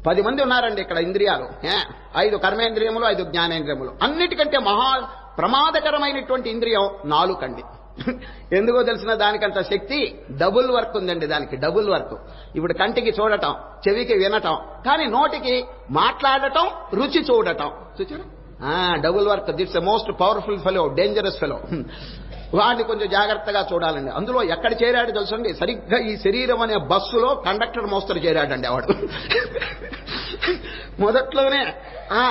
10 మంది ఉన్నారండి ఇక్కడ ఇంద్రియాలు. 5 కర్మేంద్రియములు, 5 జ్ఞానేంద్రియములు. అన్నిటికంటే మహా ప్రమాదకరమైనటువంటి ఇంద్రియం నాలుకండి. ఎందుకో తెలిసిన దానికంత శక్తి, డబుల్ వర్క్ ఉందండి దానికి, డబుల్ వర్క్. ఇప్పుడు కంటికి చూడటం, చెవికి వినటం, కానీ నోటికి మాట్లాడటం, రుచి చూడటం. చూచారా? Double work. That's a most powerful fellow, dangerous fellow. వాడిని కొంచెం జాగ్రత్తగా చూడాలండి. అందులో ఎక్కడ చేరాడు తెలుసండి, సరిగ్గా ఈ శరీరం అనే బస్సులో కండక్టర్ మోస్తరు చేరాడండి వాడు. మొదట్లోనే ఆ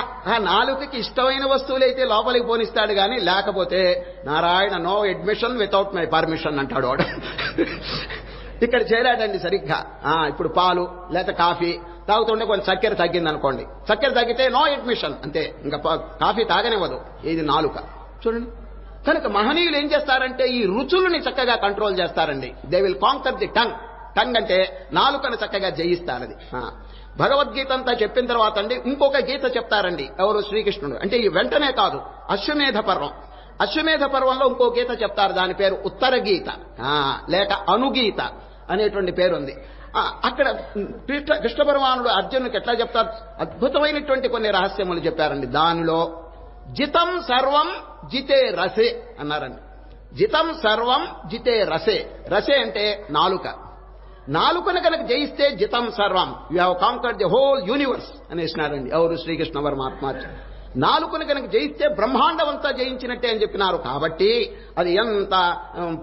నాలుకకి ఇష్టమైన వస్తువులైతే లోపలికి పోనిస్తాడు కానీ, లేకపోతే Narayana no admission without my permission అంటాడు వాడు. ఇక్కడ చేరాడండి సరిగ్గా. ఇప్పుడు పాలు లేక కాఫీ తాగుతుంటే కొంచెం చక్కెర తగ్గింది అనుకోండి, చక్కెర తగ్గితే నో అడ్మిషన్ అంతే, ఇంకా కాఫీ తాగనివ్వదు. ఇది నాలుక. చూడండి, కనుక మహనీయులు ఏం చేస్తారంటే ఈ రుచులని చక్కగా కంట్రోల్ చేస్తారండి. They will canker the tongue. Tongue అంటే నాలుకను చక్కగా జయిస్తారది. భగవద్గీత అంతా చెప్పిన తర్వాత అండి ఇంకొక గీత చెప్తారండి ఎవరు, శ్రీకృష్ణుడు. అంటే ఈ వెంటనే కాదు, అశ్వమేధ పర్వం. అశ్వమేధ పర్వంలో ఇంకో గీత చెప్తారు, దాని పేరు ఉత్తర గీత లేక అనుగీత అనేటువంటి పేరుంది. అక్కడ కృష్ణ భగవానుడు అర్జునుడికి ఎట్లా చెప్తారు, అద్భుతమైనటువంటి కొన్ని రహస్యములు చెప్పారండి. దానిలో జితం సర్వం జితే రసే అన్నారండి. జితం సర్వం జితే రసే. రసే అంటే నాలుక. నాలుకను కనుక జయిస్తే జితం సర్వం, you have conquered the whole universe అనేసినారండి ఎవరు, శ్రీకృష్ణ పరమాత్మ. నాలుకను కనుక జయిస్తే బ్రహ్మాండం అంతా జయించినట్టే అని చెప్పినారు. కాబట్టి అది ఎంత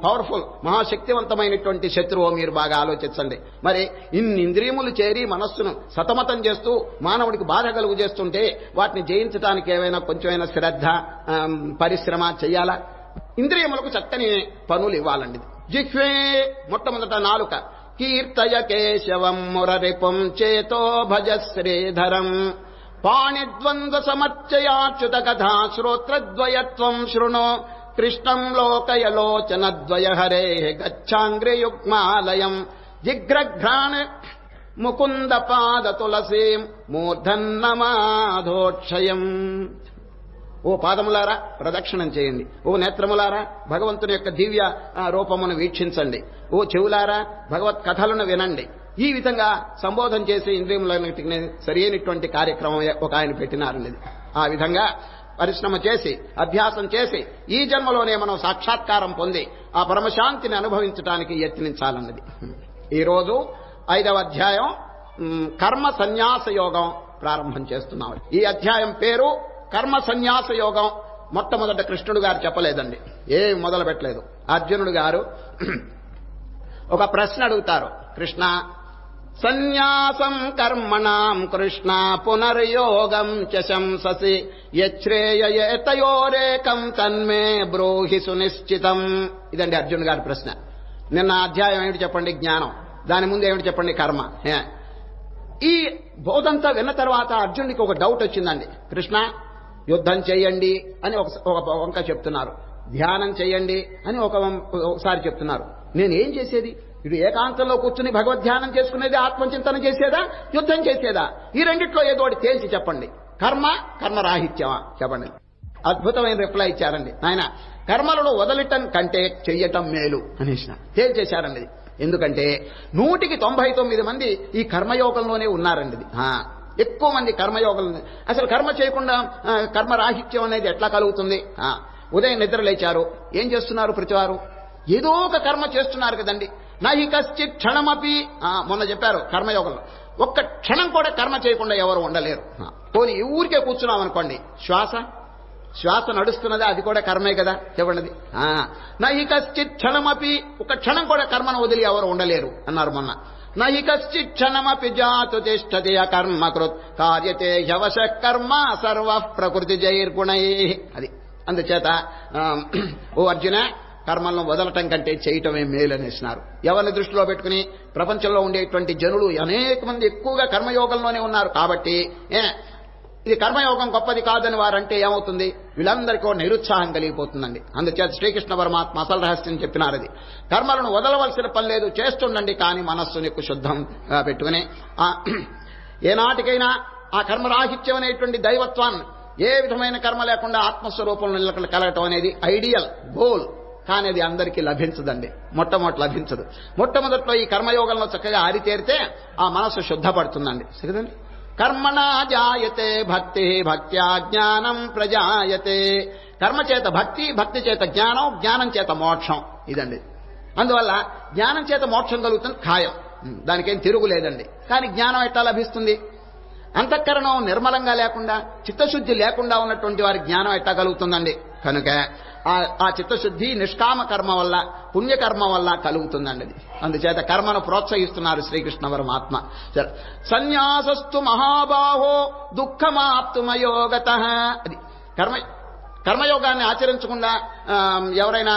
పవర్ఫుల్, మహాశక్తివంతమైనటువంటి శత్రువో మీరు బాగా ఆలోచించండి. మరి ఇన్ని ఇంద్రియములు చేరి మనస్సును సతమతం చేస్తూ మానవుడికి బాధ కలుగు చేస్తుంటే వాటిని జయించడానికి ఏమైనా కొంచెమైనా శ్రద్ధ పరిశ్రమ చెయ్యాలా? ఇంద్రియములకు చక్కని పనులు ఇవ్వాలండి. జిహ్వే మొట్టమొదట నాలుక. కీర్తయ కేశవం మురరిపుం చేతో భజ శ్రీధరం పాణిద్వంద్వ సమర్చయాచ్యుత కథా శ్రోత్రద్వయత్వం శృణు కృష్ణం లోకయలోచనద్వయ హరే గచ్చాంగ్రియుగ్మాలయం జిగ్రఘ్రాణ ముకుంద పాద తులసీం మూర్ధన్నమాధోక్షయం. ఓ పాదములారా ప్రదక్షిణం చేయండి, ఓ నేత్రములారా భగవంతుని యొక్క దివ్య రూపమును వీక్షించండి, ఓ చెవులారా భగవత్ కథలను వినండి. ఈ విధంగా సంబోధన చేసి ఇంద్రియములన్నిటిని సరైనటువంటి కార్యక్రమం ఒక ఆయన పెట్టినారండి. ఆ విధంగా పరిశ్రమ చేసి అభ్యాసం చేసి ఈ జన్మలోనే మనం సాక్షాత్కారం పొంది ఆ పరమశాంతిని అనుభవించడానికి యత్నించాలన్నది. ఈరోజు 5వ అధ్యాయం కర్మ సన్యాస యోగం ప్రారంభం చేస్తున్నాం. ఈ అధ్యాయం పేరు కర్మ సన్యాస యోగం. మొట్టమొదట కృష్ణుడు గారు చెప్పలేదండి, ఏం మొదలు పెట్టలేదు. అర్జునుడు గారు ఒక ప్రశ్న అడుగుతారు, కృష్ణ సన్యాసం కర్మణాం కృష్ణ పునర్యోగం చ శంససి యచ్రేయేతయోరేకం తన్మే బ్రూహి సునిశ్చితం. ఇదండి అర్జున్ గారి ప్రశ్న. నిన్న అధ్యాయం ఏమిటి చెప్పండి, జ్ఞానం. దాని ముందు ఏమిటి చెప్పండి, కర్మ. ఈ బోధంతా విన్న తర్వాత అర్జునుడికి ఒక డౌట్ వచ్చిందండి. కృష్ణ యుద్ధం చేయండి అని ఒక వంక చెప్తున్నారు, ధ్యానం చేయండి అని ఒకసారి చెప్తున్నారు. నేనేం చేసేది? ఇటు ఏకాంతంలో కూర్చుని భగవద్ధ్యానం చేసుకునేది, ఆత్మచింతన చేసేదా, యుద్ధం చేసేదా? ఈ రెండిట్లో ఏదో ఒకటి తేల్చి చెప్పండి. కర్మరాహిత్యమా చెప్పండి. అద్భుతమైన రిప్లై ఇచ్చారండి. ఆయన కర్మలను వదలటం కంటే చెయ్యటం మేలు అనేసిన తేల్చేశారండి. ఎందుకంటే 100కి 99 మంది ఈ కర్మయోగంలోనే ఉన్నారండి. ఎక్కువ మంది కర్మయోగం. అసలు కర్మ చేయకుండా కర్మరాహిత్యం అనేది ఎట్లా కలుగుతుంది? ఉదయం నిద్ర లేచారు, ఏం చేస్తున్నారు? ప్రతివారు ఏదో ఒక కర్మ చేస్తున్నారు కదండి. నహి కశ్చిత్ క్షణమపి, మొన్న చెప్పారు కర్మయోగంలో ఒక్క క్షణం కూడా కర్మ చేయకుండా ఎవరు ఉండలేరు. పోనీ ఊరికే కూర్చున్నాం అనుకోండి, శ్వాస నడుస్తున్నదా, అది కూడా కర్మే కదా చెప్పండి. నహి కశ్చిత్ క్షణమపి, ఒక క్షణం కూడా కర్మను వదిలి ఎవరు ఉండలేరు అన్నారు మొన్న. నహి కశ్చిత్ క్షణమపి జాతు తిష్టతి అకర్మకృత్ కార్యతే హ్యవశ కర్మ సర్వ ప్రకృతి జైర్గుణై. అది అందుచేత ఓ అర్జున, కర్మలను వదలటం కంటే చేయటమే మేలు అనేసినారు. ఎవరిని దృష్టిలో పెట్టుకుని? ప్రపంచంలో ఉండేటువంటి జనులు అనేక మంది ఎక్కువగా కర్మయోగంలోనే ఉన్నారు. కాబట్టి ఇది కర్మయోగం గొప్పది కాదని వారంటే ఏమవుతుంది? వీళ్ళందరికీ నిరుత్సాహం కలిగిపోతుందండి. అందుచేత శ్రీకృష్ణ పరమాత్మ అసలు రహస్యం చెప్పినారు. అది కర్మలను వదలవలసిన పని లేదు, చేస్తుండండి, కానీ మనస్సును ఎక్కువ శుద్ధంగా పెట్టుకుని ఏనాటికైనా ఆ కర్మరాహిత్యం అనేటువంటి దైవత్వాన్ని, ఏ విధమైన కర్మ లేకుండా ఆత్మస్వరూపంలో కలగటం అనేది ఐడియల్ గోల్. కానీ అది అందరికీ లభించదండి, మొట్టమొదటి లభించదు. మొట్టమొదట్లో ఈ కర్మయోగంలో చక్కగా ఆరితేరితే ఆ మనస్సు శుద్ధపడుతుందండి. సరిదండి. కర్మణా జాయతే భక్తి, భక్త్యా జ్ఞానం ప్రజాయతే. కర్మ చేత భక్తి, భక్తి చేత జ్ఞానం, జ్ఞానం చేత మోక్షం. ఇదండి. అందువల్ల జ్ఞానం చేత మోక్షం కలుగుతుంది ఖాయం, దానికేం తిరుగులేదండి. కానీ జ్ఞానం ఎట్లా లభిస్తుంది? అంతఃకరణం నిర్మలంగా లేకుండా, చిత్తశుద్ధి లేకుండా ఉన్నటువంటి వారి జ్ఞానం ఎట్లా కలుగుతుందండి? కనుక ఆ చిత్తశుద్ధి నిష్కామ కర్మ వల్ల, పుణ్యకర్మ వల్ల కలుగుతుందండి. అందుచేత కర్మను ప్రోత్సహిస్తున్నారు శ్రీకృష్ణ పరమాత్మ. సన్యాసస్తు మహాబాహో దుఃఖమాప్తుమయోగతః. అది కర్మయోగాన్ని ఆచరించకుండా ఎవరైనా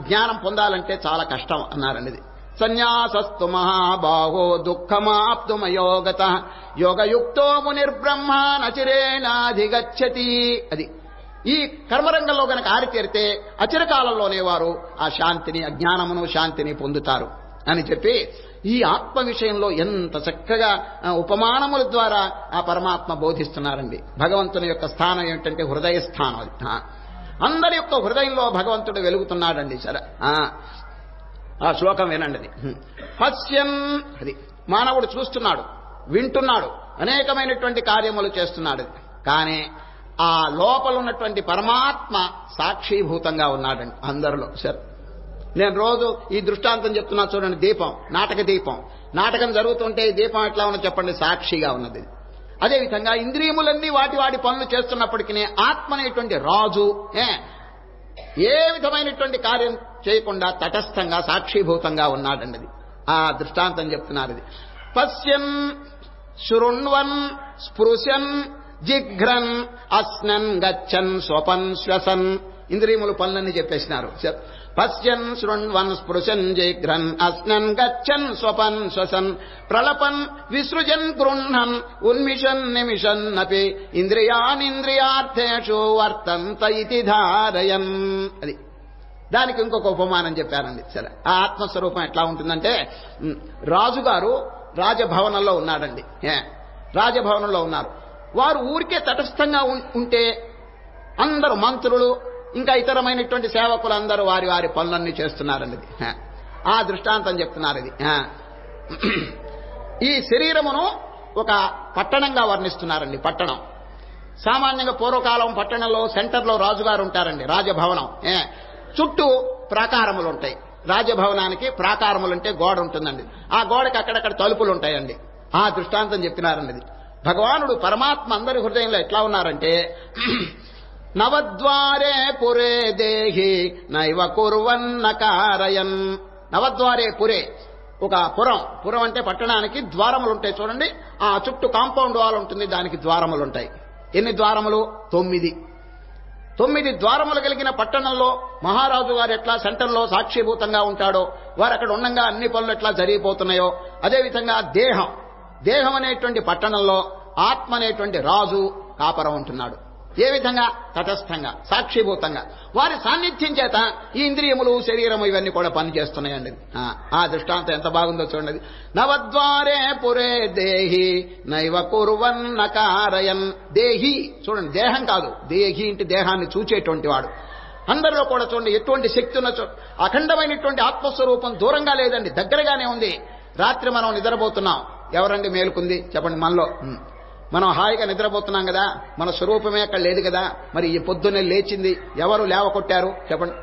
జ్ఞానం పొందాలంటే చాలా కష్టం అన్నారండి. ఇది సన్యాసస్తు మహాబాహో దుఃఖమాప్తుమయోగతః యోగయుక్తో మునిర్బ్రహ్మ నచిరేనాధిగచ్చతి. అది ఈ కర్మరంగంలో గనక ఆరితేరితే అచిరకాలంలోనే వారు ఆ శాంతిని, అజ్ఞానమును శాంతిని పొందుతారు అని చెప్పి ఈ ఆత్మ విషయంలో ఎంత చక్కగా ఉపమానముల ద్వారా ఆ పరమాత్మ బోధిస్తున్నారండి. భగవంతుని యొక్క స్థానం ఏమిటంటే హృదయ స్థానం. అది అందరి యొక్క హృదయంలో భగవంతుడు వెలుగుతున్నాడండి. సరే, ఆ శ్లోకం వినండి. అది పశ్యన్. అది మానవుడు చూస్తున్నాడు, వింటున్నాడు, అనేకమైనటువంటి కార్యములు చేస్తున్నాడు. కానీ ఆ లోపల ఉన్నటువంటి పరమాత్మ సాక్షిభూతంగా ఉన్నాడండి అందరిలో. సరే, నేను రోజు ఈ దృష్టాంతం చెప్తున్నా చూడండి. దీపం, నాటక దీపం, నాటకం జరుగుతుంటే ఈ దీపం ఎట్లా ఉన్నది చెప్పండి? సాక్షిగా ఉన్నది. అదేవిధంగా ఇంద్రియములన్నీ వాటి వాటి పనులు చేస్తున్నప్పటికీ ఆత్మ అనేటువంటి రాజు ఏ విధమైనటువంటి కార్యం చేయకుండా తటస్థంగా సాక్షిభూతంగా ఉన్నాడండి. అది ఆ దృష్టాంతం చెప్తున్నారు. ఇది పశ్యన్ శృణ్వన్ స్పృశన్ జిఘ్రన్ అస్నన్ గచ్చన్ స్వపన్ శ్వసన్. ఇంద్రియములు పనులన్నీ చెప్పేసినారు. పశ్యన్ శృణ్వన్ స్పృశన్ జిఘ్రన్ అస్నన్ గచ్చన్ స్వపన్ శ్వసన్ ప్రళపన్ విసృజన్ గృహ్ణన్ ఉన్మిషన్ నిమిషన్ అపి ఇంద్రియానింద్రియార్థేషు వర్తంత ఇతి ధారయన్. అది దానికి ఇంకొక ఉపమానం చెప్పారండి. సరే, ఆ ఆత్మస్వరూపం ఎట్లా ఉంటుందంటే, రాజుగారు రాజభవనంలో ఉన్నాడండి. రాజభవనంలో ఉన్నారు. వారు ఊరికే తటస్థంగా ఉంటే అందరూ మంత్రులు ఇంకా ఇతరమైనటువంటి సేవకులు అందరూ వారి వారి పనులన్నీ చేస్తున్నారండి. ఆ దృష్టాంతం చెప్తున్నారు. ఇది ఈ శరీరమును ఒక పట్టణంగా వర్ణిస్తున్నారండి. పట్టణం సామాన్యంగా పూర్వకాలం పట్టణంలో సెంటర్లో రాజుగారు ఉంటారండి. రాజభవనం చుట్టూ ప్రాకారములు ఉంటాయి. రాజభవనానికి ప్రాకారములుంటే గోడ ఉంటుందండి. ఆ గోడకి అక్కడక్కడ తలుపులు ఉంటాయండి. ఆ దృష్టాంతం చెప్పినారండి. ఇది భగవానుడు పరమాత్మ అందరి హృదయంలో ఎట్లా ఉన్నారంటే, నవద్వారే పురే దేహి నైవ కుర్వన్న కారయన్. నవద్వారే పురే, ఒక పురం అంటే పట్టణానికి ద్వారములు ఉంటాయి చూడండి. ఆ చుట్టూ కాంపౌండ్ వాల్ ఉంటుంది, దానికి ద్వారములు ఉంటాయి. ఎన్ని ద్వారములు? 9 ద్వారములు కలిగిన పట్టణంలో మహారాజు గారు ఎట్లా సెంటర్లో సాక్షిభూతంగా ఉంటాడో, వారు అక్కడ ఉండగా అన్ని పనులు ఎట్లా జరిగిపోతున్నాయో, అదేవిధంగా దేహం అనేటువంటి పట్టణంలో ఆత్మ అనేటువంటి రాజు కాపరం ఉంటున్నాడు. ఏ విధంగా? తటస్థంగా, సాక్షిభూతంగా. వారి సాన్నిధ్యం చేత ఈ ఇంద్రియములు, శరీరము ఇవన్నీ కూడా పనిచేస్తున్నాయండి. ఆ దృష్టాంతం ఎంత బాగుందో చూడండి. నవద్వారే పురే దేహి నైవ కుర్వన్న కారయన్. దేహి చూడండి, దేహం కాదు, దేహి ఇంటి దేహాన్ని చూచేటువంటి వాడు. అందరిలో కూడా చూడండి ఎటువంటి శక్తి ఉన్న అఖండమైనటువంటి ఆత్మస్వరూపం దూరంగా లేదండి, దగ్గరగానే ఉంది. రాత్రి మనం నిద్రపోతున్నాం, ఎవరండి మేలుకుంది చెప్పండి? మనలో మనం హాయిగా నిద్రపోతున్నాం కదా, మన స్వరూపమే అక్కడ లేదు కదా. మరి ఈ పొద్దున్నే లేచింది ఎవరు లేవకొట్టారు చెప్పండి?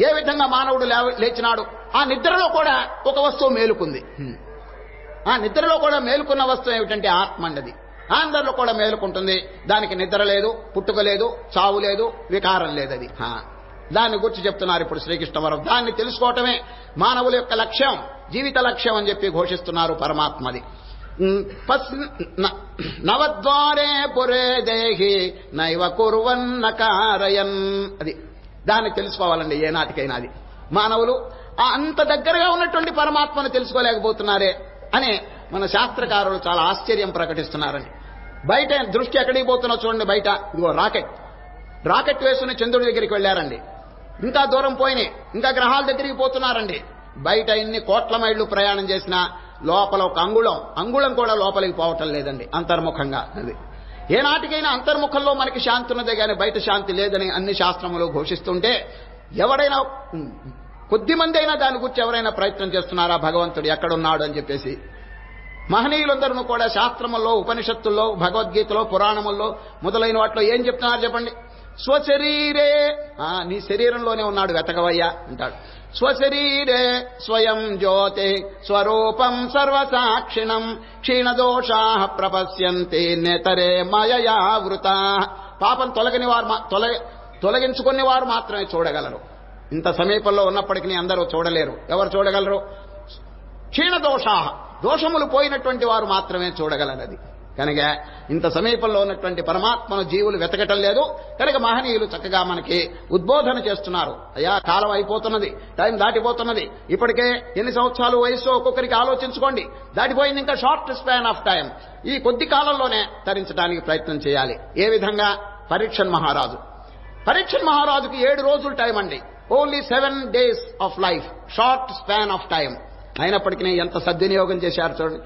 ఏ విధంగా మానవుడు లేచినాడు? ఆ నిద్రలో కూడా ఒక వస్తువు మేలుకుంది. ఆ నిద్రలో కూడా మేలుకున్న వస్తువు ఏమిటంటే ఆత్మ అండి. అందరిలో కూడా మేలుకుంటుంది. దానికి నిద్ర లేదు, పుట్టుక లేదు, చావు లేదు, వికారం లేదు. అది దాన్ని గురించి చెప్తున్నారు ఇప్పుడు శ్రీకృష్ణవరం. దాన్ని తెలుసుకోవటమే మానవుల యొక్క లక్ష్యం, జీవిత లక్ష్యం అని చెప్పి ఘోషిస్తున్నారు పరమాత్మది. నవద్వారే పురే దేహి నైవ కుర్వన్న కారయన్. అది దాన్ని తెలుసుకోవాలండి ఏనాటికైనా. అది మానవులు అంత దగ్గరగా ఉన్నటువంటి పరమాత్మను తెలుసుకోలేకపోతున్నారే అని మన శాస్త్రకారులు చాలా ఆశ్చర్యం ప్రకటిస్తున్నారండి. బయట దృష్టి ఎక్కడికి పోతున్నా చూడండి. బయట ఇదిగో రాకెట్ వేసుకుని చంద్రుడి దగ్గరికి వెళ్ళారండి. ఇంకా దూరం పోయినాయి, ఇంకా గ్రహాల దగ్గరికి పోతున్నారండి. బయట ఎన్ని కోట్ల మైళ్ళు ప్రయాణం చేసినా లోపల ఒక అంగుళం కూడా లోపలికి పోవటం లేదండి అంతర్ముఖంగా. అది ఏనాటికైనా అంతర్ముఖంలో మనకి శాంతి ఉన్నదే కానీ బయట శాంతి లేదని అన్ని శాస్త్రములు ఘోషిస్తుంటే, ఎవరైనా కొద్ది మంది అయినా దాని గురించి ఎవరైనా ప్రయత్నం చేస్తున్నారా భగవంతుడు ఎక్కడున్నాడు అని చెప్పేసి? మహనీయులందరూ కూడా శాస్త్రముల్లో, ఉపనిషత్తుల్లో, భగవద్గీతలో, పురాణముల్లో మొదలైన వాటిలో ఏం చెప్తున్నారు చెప్పండి? స్వశరీరే, నీ శరీరంలోనే ఉన్నాడు వెతకవయ్యా అంటాడు. స్వశరీరే స్వయం జ్యోతి స్వరూపం సర్వసాక్షిణం క్షీణదోషా ప్రపశ్యంతే నేతరే మయయా వృతా. పాపం తొలగించుకునే వారు మాత్రమే చూడగలరు. ఇంత సమీపంలో ఉన్నప్పటికీ అందరూ చూడలేరు. ఎవరు చూడగలరు? క్షీణదోషా, దోషములు పోయినటువంటి వారు మాత్రమే చూడగలరది. కనుక ఇంత సమీపంలో ఉన్నటువంటి పరమాత్మను జీవులు వెతకటం లేదు. కనుక మహనీయులు చక్కగా మనకి ఉద్బోధన చేస్తున్నారు. అయ్యా, కాలం అయిపోతున్నది, టైం దాటిపోతున్నది. ఇప్పటికే ఎన్ని సంవత్సరాలు వయసు ఒక్కొక్కరికి ఆలోచించుకోండి. దాటిపోయింది, ఇంకా షార్ట్ స్పాన్ ఆఫ్ టైం. ఈ కొద్ది కాలంలోనే తరించడానికి ప్రయత్నం చేయాలి. ఏ విధంగా? పరీక్షన్ మహారాజుకి 7 రోజులు టైం అండి. Only 7 days of life, short span of time. అయినప్పటికీ ఎంత సద్వినియోగం చేశారు చూడండి.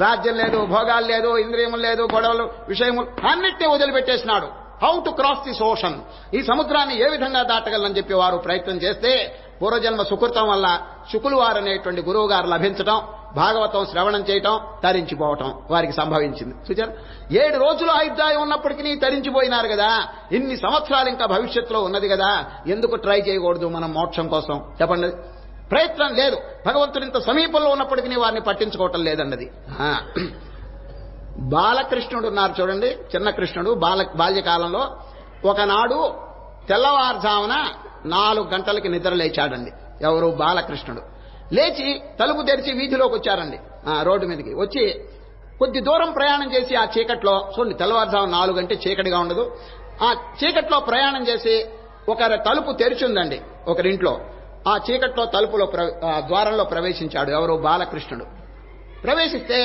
రాజ్యం లేదు, భోగాలు లేదు, ఇంద్రియములు లేదు, గొడవలు, విషయములు అన్నిటినీ వదిలిపెట్టేసినాడు. How to cross this ocean, ఈ సముద్రాన్ని ఏ విధంగా దాటగలని చెప్పి వారు ప్రయత్నం చేస్తే పూర్వజన్మ సుకృతం వల్ల శుకులు వారు అనేటువంటి గురువు గారు లభించడం, భాగవతం శ్రవణం చేయటం, తరించిపోవటం వారికి సంభవించింది. చూచారు? 7 రోజులు ఆయుర్దాయం ఉన్నప్పటికీ తరించిపోయినారు కదా. ఇన్ని సంవత్సరాలు ఇంకా భవిష్యత్తులో ఉన్నది కదా, ఎందుకు ట్రై చేయకూడదు మనం మోక్షం కోసం? చెప్పండి. ప్రయత్నం లేదు. భగవంతుడు ఇంత సమీపంలో ఉన్నప్పటికీ వారిని పట్టించుకోవటం లేదన్నది. బాలకృష్ణుడు ఉన్నారు చూడండి, చిన్న కృష్ణుడు. బాల్యకాలంలో ఒకనాడు తెల్లవారుజామున 4 గంటలకి నిద్ర లేచాడండి. ఎవరు? బాలకృష్ణుడు. లేచి తలుపు తెరిచి వీధిలోకి వచ్చారండి. రోడ్డు మీదకి వచ్చి కొద్ది దూరం ప్రయాణం చేసి ఆ చీకట్లో, చూడండి తెల్లవారుజామున 4 గంటే చీకటిగా ఉండదు, ఆ చీకట్లో ప్రయాణం చేసి ఒక తలుపు తెరిచి ఉందండి ఒకరింట్లో. ఆ చీకట్లో తలుపులో ద్వారంలో ప్రవేశించాడు. ఎవరు? బాలకృష్ణుడు. ప్రవేశిస్తే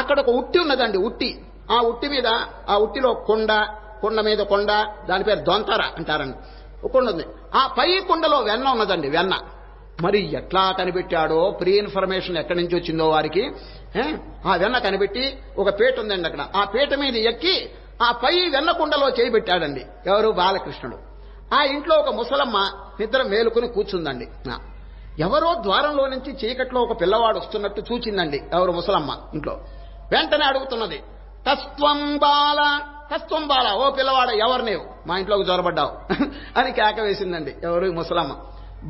అక్కడ ఒక ఉట్టి ఉన్నదండి. ఉట్టి. ఆ ఉట్టి మీద, ఆ ఉట్టిలో కొండ మీద కొండ, దాని పేరు దొంతర అంటారండి. కొండ ఉంది. ఆ పై కొండలో వెన్న ఉన్నదండి. వెన్న మరి ఎట్లా కనిపెట్టాడో, ప్రీ ఇన్ఫర్మేషన్ ఎక్కడి నుంచి వచ్చిందో వారికి. ఆ వెన్న కనిపెట్టి ఒక పీట ఉందండి అక్కడ. ఆ పీట మీద ఎక్కి ఆ పై వెన్న కుండలో చేయి పెట్టాడండి. ఎవరు? బాలకృష్ణుడు. ఆ ఇంట్లో ఒక ముసలమ్మ నిద్ర మేలుకుని కూర్చుందండి. ఎవరో ద్వారంలో నుంచి చీకట్లో ఒక పిల్లవాడు వస్తున్నట్టు చూచిందండి. ఎవరు? ముసలమ్మ ఇంట్లో. వెంటనే అడుగుతున్నది, తస్త్వం బాల, ఓ పిల్లవాడ, ఎవరు నీవు? మా ఇంట్లోకి జొరబడ్డావు అని కేక వేసిందండి. ఎవరు? ముసలమ్మ.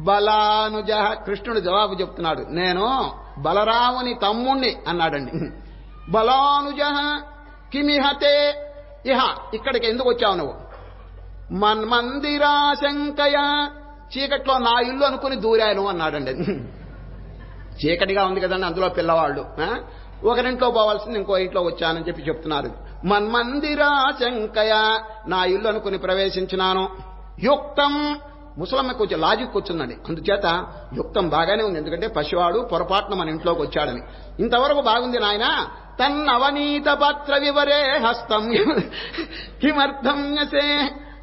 బలానుజ. కృష్ణుడు జవాబు చెప్తున్నాడు, నేను బలరాముని తమ్ముణ్ణి అన్నాడండి. బలానుజ కిమిహతే ఇహ, ఇక్కడికి ఎందుకు వచ్చావు నువ్వు? మన్మందిరాశంకయ, చీకట్లో నా ఇల్లు అనుకుని దూరాను అన్నాడండి. చీకటిగా ఉంది కదండి, అందులో పిల్లవాళ్ళు. ఒకరింట్లో పోవాల్సింది ఇంకో ఇంట్లో వచ్చానని చెప్పి చెప్తున్నారు. మన్మందిరాశంకయ, నా ఇల్లు అనుకుని ప్రవేశించినాను. యుక్తం, ముసలమ్మ కొంచెం లాజిక్ వచ్చిందండి. అందుచేత యుక్తం బాగానే ఉంది, ఎందుకంటే పసివాడు పొరపాటున మన ఇంట్లోకి వచ్చాడని. ఇంతవరకు బాగుంది నాయన. తన్నవనీత పత్ర వివరే హస్తం కిమర్థం యసే,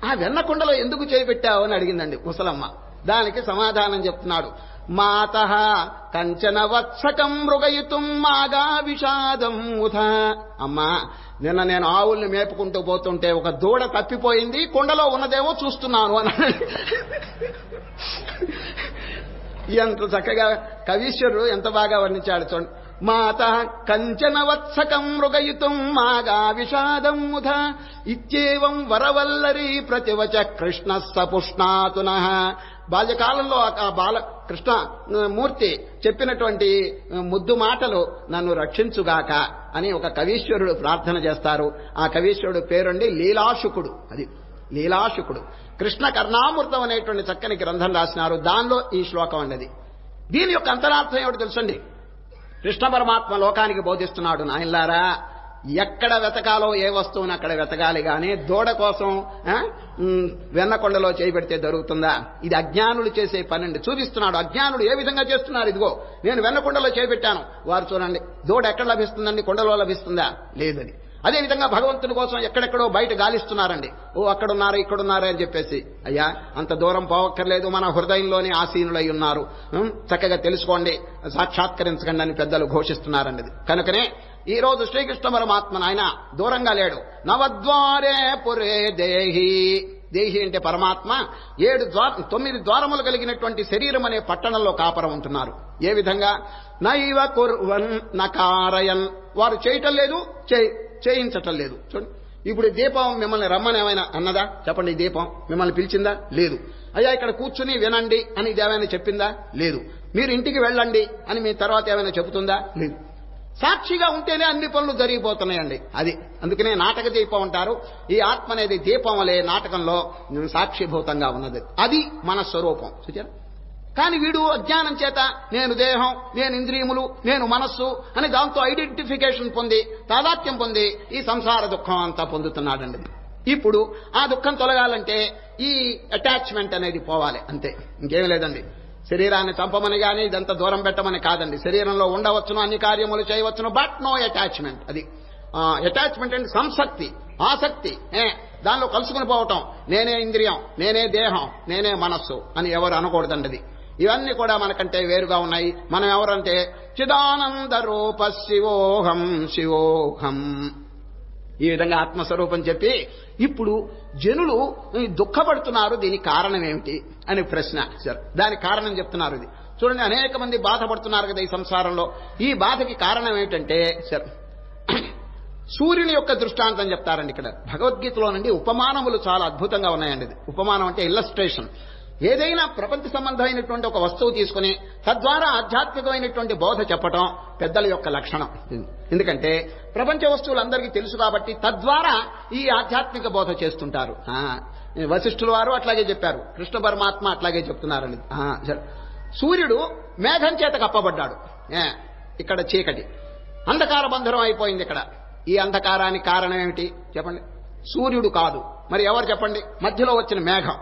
ఆ వెన్నకుండలో ఎందుకు చేపెట్టావు అని అడిగిందండి ముసలమ్మ. దానికి సమాధానం చెప్తున్నాడు. మాతః కంచన వత్సకం మృగయుతుం మాగా విషాదం ఉథ. అమ్మా, నిన్న నేను ఆవుల్ని మేపుకుంటూ పోతుంటే ఒక దూడ తప్పిపోయింది, కుండలో ఉన్నదేమో చూస్తున్నాను అన్నాడు. ఎంత చక్కగా కవీశ్వరుడు ఎంత బాగా వర్ణించాడు చూడండి. మాతః కంచన వత్సకం మృగయుతుం మాగా విషాదం ముధ ఇత్యేవం వరవల్లరీ ప్రతివచ కృష్ణ సపుష్ణాతునః. బాల్యకాలంలో ఆ బాలకృష్ణ మూర్తి చెప్పినటువంటి ముద్దు మాటలు నన్ను రక్షించుగాక అని ఒక కవీశ్వరుడు ప్రార్థన చేస్తారు. ఆ కవీశ్వరుడు పేరుండి లీలాశుకుడు. అది లీలాశుకుడు. కృష్ణ కర్ణామృతం అనేటువంటి చక్కని గ్రంథం రాసినారు. దానిలో ఈ శ్లోకం అన్నది. దీని యొక్క అంతరార్థం ఏమిటి తెలుసండి? కృష్ణ పరమాత్మ లోకానికి బోధిస్తున్నాడు, నాయనలారా, ఎక్కడ వెతకాలో ఏ వస్తువుని అక్కడ వెతకాలి గాని దూడ కోసం వెన్నకొండలో చేయబెడితే దొరుకుతుందా? ఇది అజ్ఞానులు చేసే పనండి. చూపిస్తున్నాడు అజ్ఞానులు ఏ విధంగా చేస్తున్నారు. ఇదిగో నేను వెన్నకొండలో చేయబెట్టాను, వారు చూడండి దూడ ఎక్కడ లభిస్తుందండి? కొండలో లభిస్తుందా? లేదని. అదేవిధంగా భగవంతుని కోసం ఎక్కడెక్కడో బయట గాలిస్తున్నారండి. ఓ అక్కడున్నారు ఇక్కడున్నారు అని చెప్పేసి. అయ్యా, అంత దూరం పోవక్కర్లేదు, మన హృదయంలోనే ఆసీనులై ఉన్నారు, చక్కగా తెలుసుకోండి, సాక్షాత్కరించకండి అని పెద్దలు ఘోషిస్తున్నారండి. కనుకనే ఈ రోజు శ్రీకృష్ణ పరమాత్మ ఆయన దూరంగా లేడు. నవద్వారే పురే దేహి. దేహి అంటే పరమాత్మ 9 ద్వారములు కలిగినటువంటి శరీరం అనే పట్టణంలో కాపరం ఉంటున్నారు. ఏ విధంగా? నైవ కుర్వన్ నకారయన్ వారు చేయటం లేదు, చేయించటం లేదు. చూడండి, ఇప్పుడు దీపం మిమ్మల్ని రమ్మని ఏమైనా అన్నదా? చెప్పండి. ఈ దీపం మిమ్మల్ని పిలిచిందా? లేదు. అయ్యా ఇక్కడ కూర్చుని వినండి అని ఇది ఏమైనా చెప్పిందా? లేదు. మీరు ఇంటికి వెళ్ళండి అని మీ తర్వాత ఏమైనా చెబుతుందా? లేదు. సాక్షిగా ఉంటేనే అన్ని పనులు జరిగిపోతున్నాయండి. అది అందుకనే నాటక దీపం అంటారు. ఈ ఆత్మ అనేది దీపం వలె నాటకంలో సాక్షిభూతంగా ఉన్నది. అది మన స్వరూపం. చూచారా? కానీ వీడు అజ్ఞానం చేత నేను దేహం, నేను ఇంద్రియములు, నేను మనస్సు అని దాంతో ఐడెంటిఫికేషన్ పొంది తాదాత్మ్యం పొంది ఈ సంసార దుఃఖం అంతా పొందుతున్నాడండి. ఇప్పుడు ఆ దుఃఖం తొలగాలంటే ఈ అటాచ్మెంట్ అనేది పోవాలి, అంతే, ఇంకేం లేదండి. శరీరాన్ని చంపమని కానీ ఇదంతా దూరం పెట్టమని కాదండి. శరీరంలో ఉండవచ్చును, అన్ని కార్యములు చేయవచ్చును, బట్ నో అటాచ్మెంట్. అది అటాచ్మెంట్ అంటే సంసక్తి, ఆసక్తి, దానిలో కలుసుకుని పోవటం. నేనే ఇంద్రియం, నేనే దేహం, నేనే మనస్సు అని ఎవరు అనకూడదండి. అది ఇవన్నీ కూడా మనకంటే వేరుగా ఉన్నాయి. మనం ఎవరంటే చిదానంద రూప శివోహం శివోహం. ఈ విధంగా ఆత్మస్వరూపం చెప్పి ఇప్పుడు జనులు దుఃఖపడుతున్నారు. దీనికి కారణం ఏమిటి అని ప్రశ్న. సార్, దానికి కారణం చెప్తున్నారు. ఇది చూడండి, అనేక మంది బాధపడుతున్నారు కదా ఈ సంసారంలో. ఈ బాధకి కారణం ఏమిటంటే సార్, సూర్యుని యొక్క దృష్టాంతం చెప్తారండి. ఇక్కడ భగవద్గీతలో నుండి ఉపమానములు చాలా అద్భుతంగా ఉన్నాయండి. ఇది ఉపమానం అంటే ఇల్లస్ట్రేషన్. ఏదైనా ప్రపంచ సంబంధమైనటువంటి ఒక వస్తువు తీసుకుని తద్వారా ఆధ్యాత్మికమైనటువంటి బోధ చెప్పటం పెద్దల యొక్క లక్షణం. ఎందుకంటే ప్రపంచ వస్తువులు అందరికీ తెలుసు కాబట్టి తద్వారా ఈ ఆధ్యాత్మిక బోధ చేస్తుంటారు. వశిష్ఠుల వారు అట్లాగే చెప్పారు, కృష్ణ పరమాత్మ అట్లాగే చెప్తున్నారని. సూర్యుడు మేఘం చేత కప్పబడ్డాడు. ఇక్కడ చీకటి, అంధకార బంధనం అయిపోయింది. ఇక్కడ ఈ అంధకారానికి కారణం ఏమిటి చెప్పండి? సూర్యుడు కాదు, మరి ఎవరు చెప్పండి? మధ్యలో వచ్చిన మేఘం.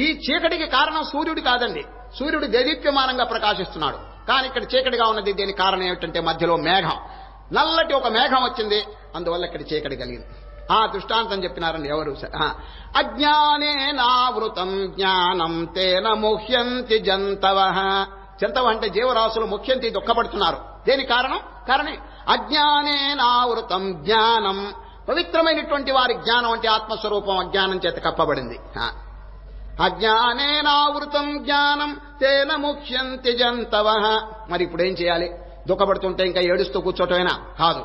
ఈ చీకటికి కారణం సూర్యుడు కాదండి. సూర్యుడు దేదీప్యమానంగా ప్రకాశిస్తున్నాడు, కానీ ఇక్కడ చీకటిగా ఉన్నది. దీనికి కారణం ఏమిటంటే మధ్యలో మేఘం, నల్లటి ఒక మేఘం వచ్చింది, అందువల్ల ఇక్కడ చీకటి కలిగింది. ఆ దృష్టాంతం చెప్పినారండి ఎవరు? అజ్ఞానేనావృతం జ్ఞానం తేన ముహ్యంతి జంతవః. జంతవ అంటే జీవరాశులు ముఖ్యంతి దుఃఖపడుతున్నారు. దేని కారణం? అజ్ఞానేనావృతం జ్ఞానం. పవిత్రమైనటువంటి వారి జ్ఞానం అంటే ఆత్మస్వరూపం అజ్ఞానం చేత కప్పబడింది. అజ్ఞానేనావృతం జ్ఞానం తేన ముఖ్యంతి జంతవః. మరి ఇప్పుడు ఏం చేయాలి? దుఃఖపడుతుంటే ఇంకా ఏడుస్తూ కూర్చోటమేనా? కాదు.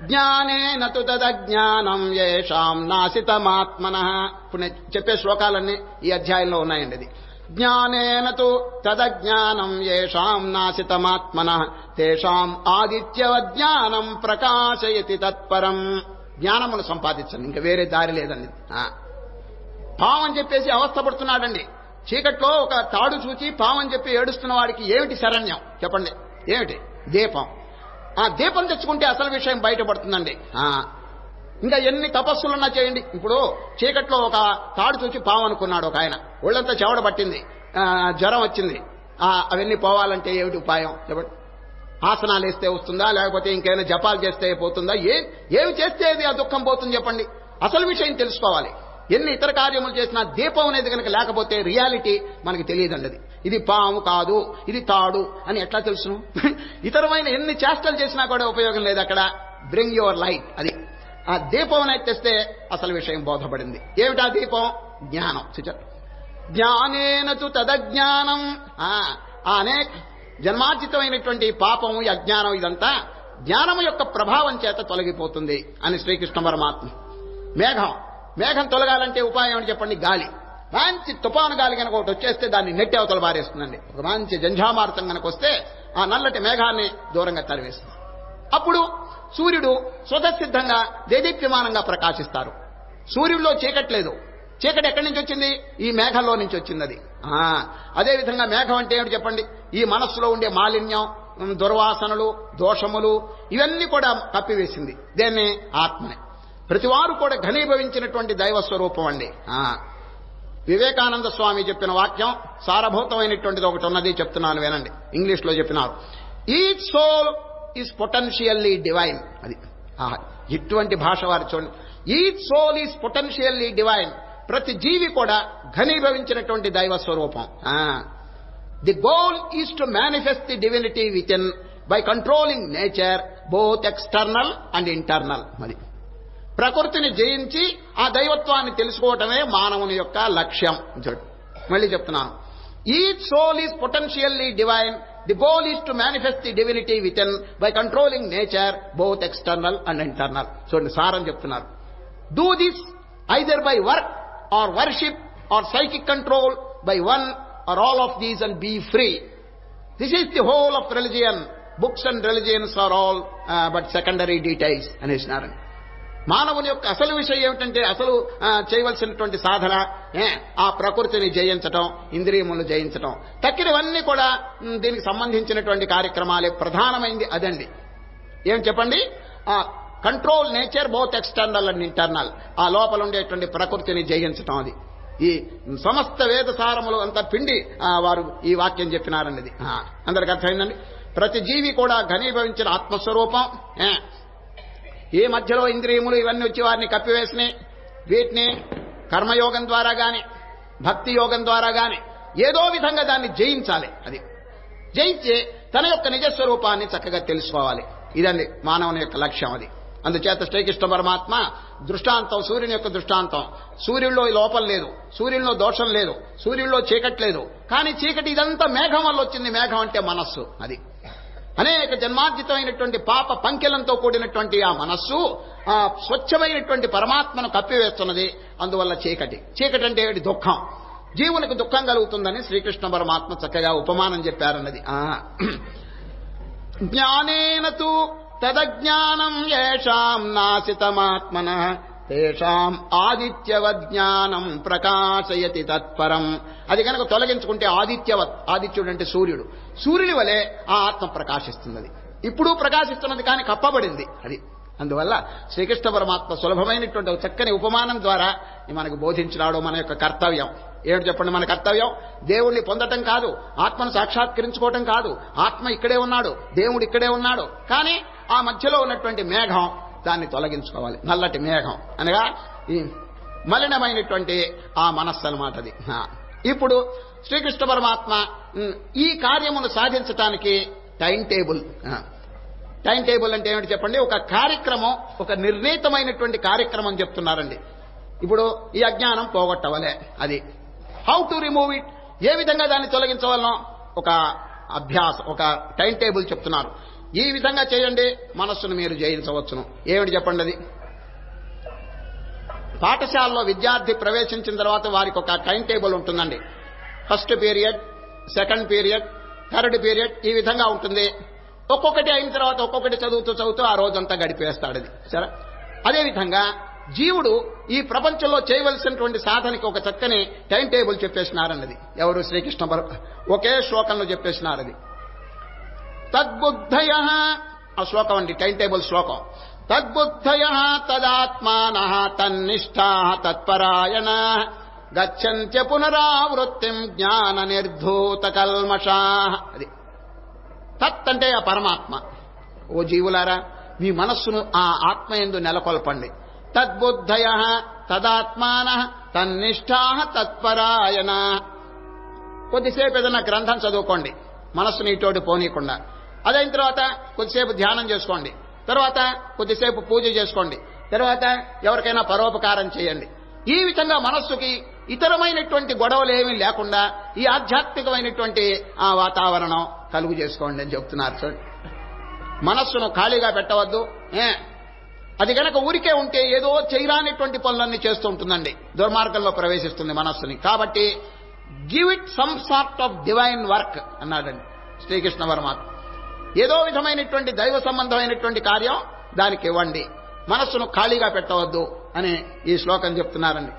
జ్ఞానేన తు తదజ్ఞానం యేషాం నాశితమాత్మనః. ఇప్పుడు నేను చెప్పే శ్లోకాలన్నీ ఈ అధ్యాయంలో ఉన్నాయండి. ఇది జ్ఞానేన తు తదజ్ఞానం యేషాం నాశితమాత్మనః తేషాం ఆదిత్యవజ్ఞానం ప్రకాశయతి తత్పరం. జ్ఞానమును సంపాదించండి, ఇంకా వేరే దారి లేదండి. పావని చెప్పేసి అవస్థపడుతున్నాడండి. చీకట్లో ఒక తాడు చూచి పావని చెప్పి ఏడుస్తున్న వాడికి ఏమిటి శరణ్యం చెప్పండి? ఏమిటి? దీపం. ఆ దీపం తెచ్చుకుంటే అసలు విషయం బయటపడుతుందండి. ఇంకా ఎన్ని తపస్సులున్నా చేయండి. ఇప్పుడు చీకట్లో ఒక తాడు చూచి పాము అనుకున్నాడు ఒక ఆయన, ఒళ్ళంతా చెవడ పట్టింది, జ్వరం వచ్చింది. అవన్నీ పోవాలంటే ఏమిటి ఉపాయం చెప్పండి? ఆసనాలు వేస్తే వస్తుందా, లేకపోతే ఇంకేమైనా జపాలు చేస్తే పోతుందా? ఏమి చేస్తే అది ఆ దుఃఖం పోతుంది చెప్పండి? అసలు విషయం తెలుసుకోవాలి. ఎన్ని ఇతర కార్యములు చేసినా దీపం అనేది కనుక లేకపోతే రియాలిటీ మనకి తెలియదండి. ఇది పాము కాదు, ఇది తాడు అని ఎట్లా తెలుసును? ఇతరమైన ఎన్ని చేష్టలు చేసినా కూడా ఉపయోగం లేదు. అక్కడ బ్రింగ్ యువర్ లైట్. అది ఆ దీపం అనేది తెస్తే అసలు విషయం బోధపడింది. ఏమిటా దీపం? జ్ఞానం. జ్ఞానేన తు తదజ్ఞానం. అనేక జన్మార్జితమైనటువంటి పాపం, ఈ అజ్ఞానం, ఇదంతా జ్ఞానము యొక్క ప్రభావం చేత తొలగిపోతుంది అని శ్రీకృష్ణ పరమాత్మ. మేఘం తొలగాలంటే ఉపాయం ఏమిటి చెప్పండి? గాలి. మంచి తుఫాను గాలి కనుక ఒకటి వచ్చేస్తే దాన్ని నెట్టి అవతల బారేస్తుందండి. ఒక మంచి జంఝామార్తం కనుక వస్తే ఆ నల్లటి మేఘాన్ని దూరంగా తరివేస్తుంది. అప్పుడు సూర్యుడు స్వతసిద్ధంగా దేదీప్యమానంగా ప్రకాశిస్తారు. సూర్యుడిలో చీకటి లేదు. చీకటి ఎక్కడి నుంచి వచ్చింది? ఈ మేఘంలో నుంచి వచ్చింది. అది అదేవిధంగా మేఘం అంటే ఏమిటి చెప్పండి? ఈ మనస్సులో ఉండే మాలిన్యం, దుర్వాసనలు, దోషములు, ఇవన్నీ కూడా కప్పివేసింది. దేన్ని? ఆత్మని. ప్రతివారు కూడా ఘనీభవించినటువంటి దైవ స్వరూపం అండి. వివేకానంద స్వామి చెప్పిన వాక్యం సారభూతమైనటువంటిది ఒకటి ఉన్నది, చెప్తున్నాను వినండి. ఇంగ్లీష్లో చెప్పినారు, each soul is potentially divine. అది ఇటువంటి భాష వారు చూడండి. Each soul is potentially divine. ప్రతి జీవి కూడా ఘనీభవించినటువంటి దైవ స్వరూపం. The goal is to manifest the divinity within by controlling nature both external and internal. మరి ప్రకృతిని జయించి ఆ దైవత్వాన్ని తెలుసుకోవటమే మానవుని యొక్క లక్ష్యం. మళ్ళీ చెప్తున్నాను, each soul is potentially divine. The goal is to manifest the divinity with by controlling nature both external and internal. చూడండి సారం చెప్తున్నారు. Do this either by work or worship or psychic control by one or all of these and be free. This is the whole of religion. Books and religions are all but secondary details అనేసినారండి. మానవుని యొక్క అసలు విషయం ఏమిటంటే, అసలు చేయవలసినటువంటి సాధన ఆ ప్రకృతిని జయించటం, ఇంద్రియములను జయించటం. తక్కినవన్నీ కూడా దీనికి సంబంధించినటువంటి కార్యక్రమాలే. ప్రధానమైంది అదండి. ఏం చెప్పండి? Control nature both external and internal. ఆ లోపల ఉండేటువంటి ప్రకృతిని జయించటం. అది ఈ సమస్త వేద సారములు అంతా పిండి వారు ఈ వాక్యం చెప్పినారన్నది అందరికి అర్థమైందండి. ప్రతి జీవి కూడా ఘనీభవించిన ఆత్మస్వరూపం. ఈ మధ్యలో ఇంద్రియములు ఇవన్నీ వచ్చి వారిని కప్పివేసినాయి. వీటిని కర్మయోగం ద్వారా గాని భక్తి యోగం ద్వారా గాని ఏదో విధంగా దాన్ని జయించాలి. అది జయించి తన యొక్క నిజస్వరూపాన్ని చక్కగా తెలుసుకోవాలి. ఇదండి మానవుని యొక్క లక్ష్యం. అది అందుచేత శ్రీకృష్ణ పరమాత్మ దృష్టాంతం, సూర్యుని యొక్క దృష్టాంతం. సూర్యుల్లో లోపం లేదు, సూర్యుల్లో దోషం లేదు, సూర్యుల్లో చీకటి లేదు. కానీ చీకటి ఇదంతా మేఘం వల్ల వచ్చింది. మేఘం అంటే మనస్సు. అది అనేక జన్మార్జితమైనటువంటి పాప పంకెలంతో కూడినటువంటి ఆ మనస్సు ఆ స్వచ్ఛమైనటువంటి పరమాత్మను కప్పివేస్తున్నది. అందువల్ల చీకటి. చీకటి అంటే ఏమిటి? దుఃఖం. జీవునికి దుఃఖం కలుగుతుందని శ్రీకృష్ణ పరమాత్మ చక్కగా ఉపమానం చెప్పారన్నది. జ్ఞానేన తు తదజ్ఞానం యేషాం నాసితమాత్మనః తేషాం ఆదిత్యవజ్ఞానం ప్రకాశయతి తత్పరం. అది కనుక తొలగించుకుంటే ఆదిత్యవత్, ఆదిత్యుడు అంటే సూర్యుడు, సూర్యుని వలె ఆ ఆత్మ ప్రకాశిస్తున్నది. ఇప్పుడు ప్రకాశిస్తున్నది కానీ కప్పబడింది. అది అందువల్ల శ్రీకృష్ణ పరమాత్మ సులభమైనటువంటి చక్కని ఉపమానం ద్వారా మనకు బోధించినాడు. మన యొక్క కర్తవ్యం ఏమిటి చెప్పండి? మన కర్తవ్యం దేవుణ్ణి పొందటం కాదు, ఆత్మను సాక్షాత్కరించుకోవటం కాదు. ఆత్మ ఇక్కడే ఉన్నాడు, దేవుడు ఇక్కడే ఉన్నాడు. కానీ ఆ మధ్యలో ఉన్నటువంటి మేఘం, దాన్ని తొలగించుకోవాలి. నల్లటి మేఘం అనగా ఈ మలినమైనటువంటి ఆ మనస్సు అన్నమాట. అది ఇప్పుడు శ్రీకృష్ణ పరమాత్మ ఈ కార్యమును సాధించటానికి టైం టేబుల్. టైం టేబుల్ అంటే ఏమిటి చెప్పండి? ఒక కార్యక్రమం, ఒక నిర్ణీతమైనటువంటి కార్యక్రమం చెప్తున్నారండి. ఇప్పుడు ఈ అజ్ఞానం పోగొట్టవలే. అది హౌ టు రిమూవ్ ఇట్, ఏ విధంగా దాన్ని తొలగించవలనో ఒక అభ్యాసం, ఒక టైం టేబుల్ చెప్తున్నారు. ఈ విధంగా చేయండి, మనస్సును మీరు జయించవచ్చును. ఏమిటి చెప్పండి? అది పాఠశాలలో విద్యార్థి ప్రవేశించిన తర్వాత వారికి ఒక టైం టేబుల్ ఉంటుందండి. First period, second period, third period, ఈ విధంగా ఉంటుంది. ఒక్కొక్కటి అయిన తర్వాత ఒక్కొక్కటి చదువుతూ ఆ రోజంతా గడిపేస్తాడు. అది సరే. అదేవిధంగా జీవుడు ఈ ప్రపంచంలో చేయవలసినటువంటి సాధనకి ఒక చక్కని టైం టేబుల్ చెప్పేసినారన్నది. ఎవరు? శ్రీకృష్ణ ఒకే శ్లోకంలో చెప్పేసినారది. తద్బుద్ధయ, ఆ శ్లోకం అండి, టైం టేబుల్ శ్లోకం. తద్బుద్ధయ తదాత్మానః తన్నిష్ఠాః తత్పరాయణాః గచ్చంత్య పునరావృత్తిం జ్ఞాన నిర్ధూత కల్మషాః. అది తత్ అంటే ఆ పరమాత్మ. ఓ జీవులారా, మీ మనస్సును ఆ ఆత్మ యందు నెలకొల్పండి. తద్బుద్ధయ తదాత్మానః తన్నిష్ఠాః తత్పరాయణాః. కొద్దిసేపు ఏదైనా గ్రంథం చదువుకోండి, మనస్సుని ఇటోటి పోనీయకుండా. అదైన తర్వాత కొద్దిసేపు ధ్యానం చేసుకోండి, తర్వాత కొద్దిసేపు పూజ చేసుకోండి, తర్వాత ఎవరికైనా పరోపకారం చేయండి. ఈ విధంగా మనస్సుకి ఇతరమైనటువంటి గొడవలు ఏమీ లేకుండా ఈ ఆధ్యాత్మికమైనటువంటి ఆ వాతావరణం కలుగు చేసుకోండి అని చెప్తున్నారు. చూడండి, మనస్సును ఖాళీగా పెట్టవద్దు. అది కనుక ఊరికే ఉంటే ఏదో చేయరానిటువంటి పనులన్నీ చేస్తూ ఉంటుందండి, దుర్మార్గంలో ప్రవేశిస్తుంది మనస్సుని. కాబట్టి give it some sort of divine work అన్నాడండి శ్రీకృష్ణ పరమాత్మ. ఏదో విధమైనటువంటి దైవ సంబంధమైనటువంటి కార్యం దానికి ఇవ్వండి, మనస్సును ఖాళీగా పెట్టవద్దు అని ఈ శ్లోకం చెప్తున్నారండి.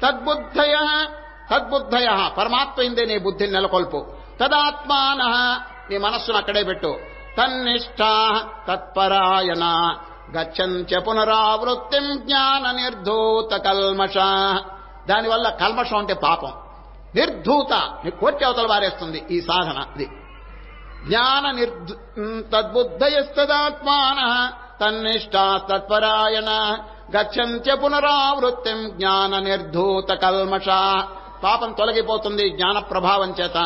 తద్బుద్ధయ తద్బుద్ధయ, పరమాత్మ ఇందే నీ బుద్ధిని నెలకొల్పు. తదాత్మానః, నీ మనస్సును అక్కడే పెట్టు. తన్నిష్ఠాః తత్పరాయణ గచ్చంత్య పునరావృత్తిం జ్ఞాన నిర్ధూత కల్మషాః. దానివల్ల కల్మషం అంటే పాపం, నిర్ధూత, నీ కోర్టి అవతల వారేస్తుంది ఈ సాధన. ఇది జ్ఞాన తద్బుద్ధయస్తదాత్మానః తన్నిష్ఠాస్తత్పరాయణ గచ్చంత్య పునరావృత్తిం జ్ఞాన నిర్ధూత కల్మషాః. పాపం తొలగిపోతుంది జ్ఞాన ప్రభావం చేత.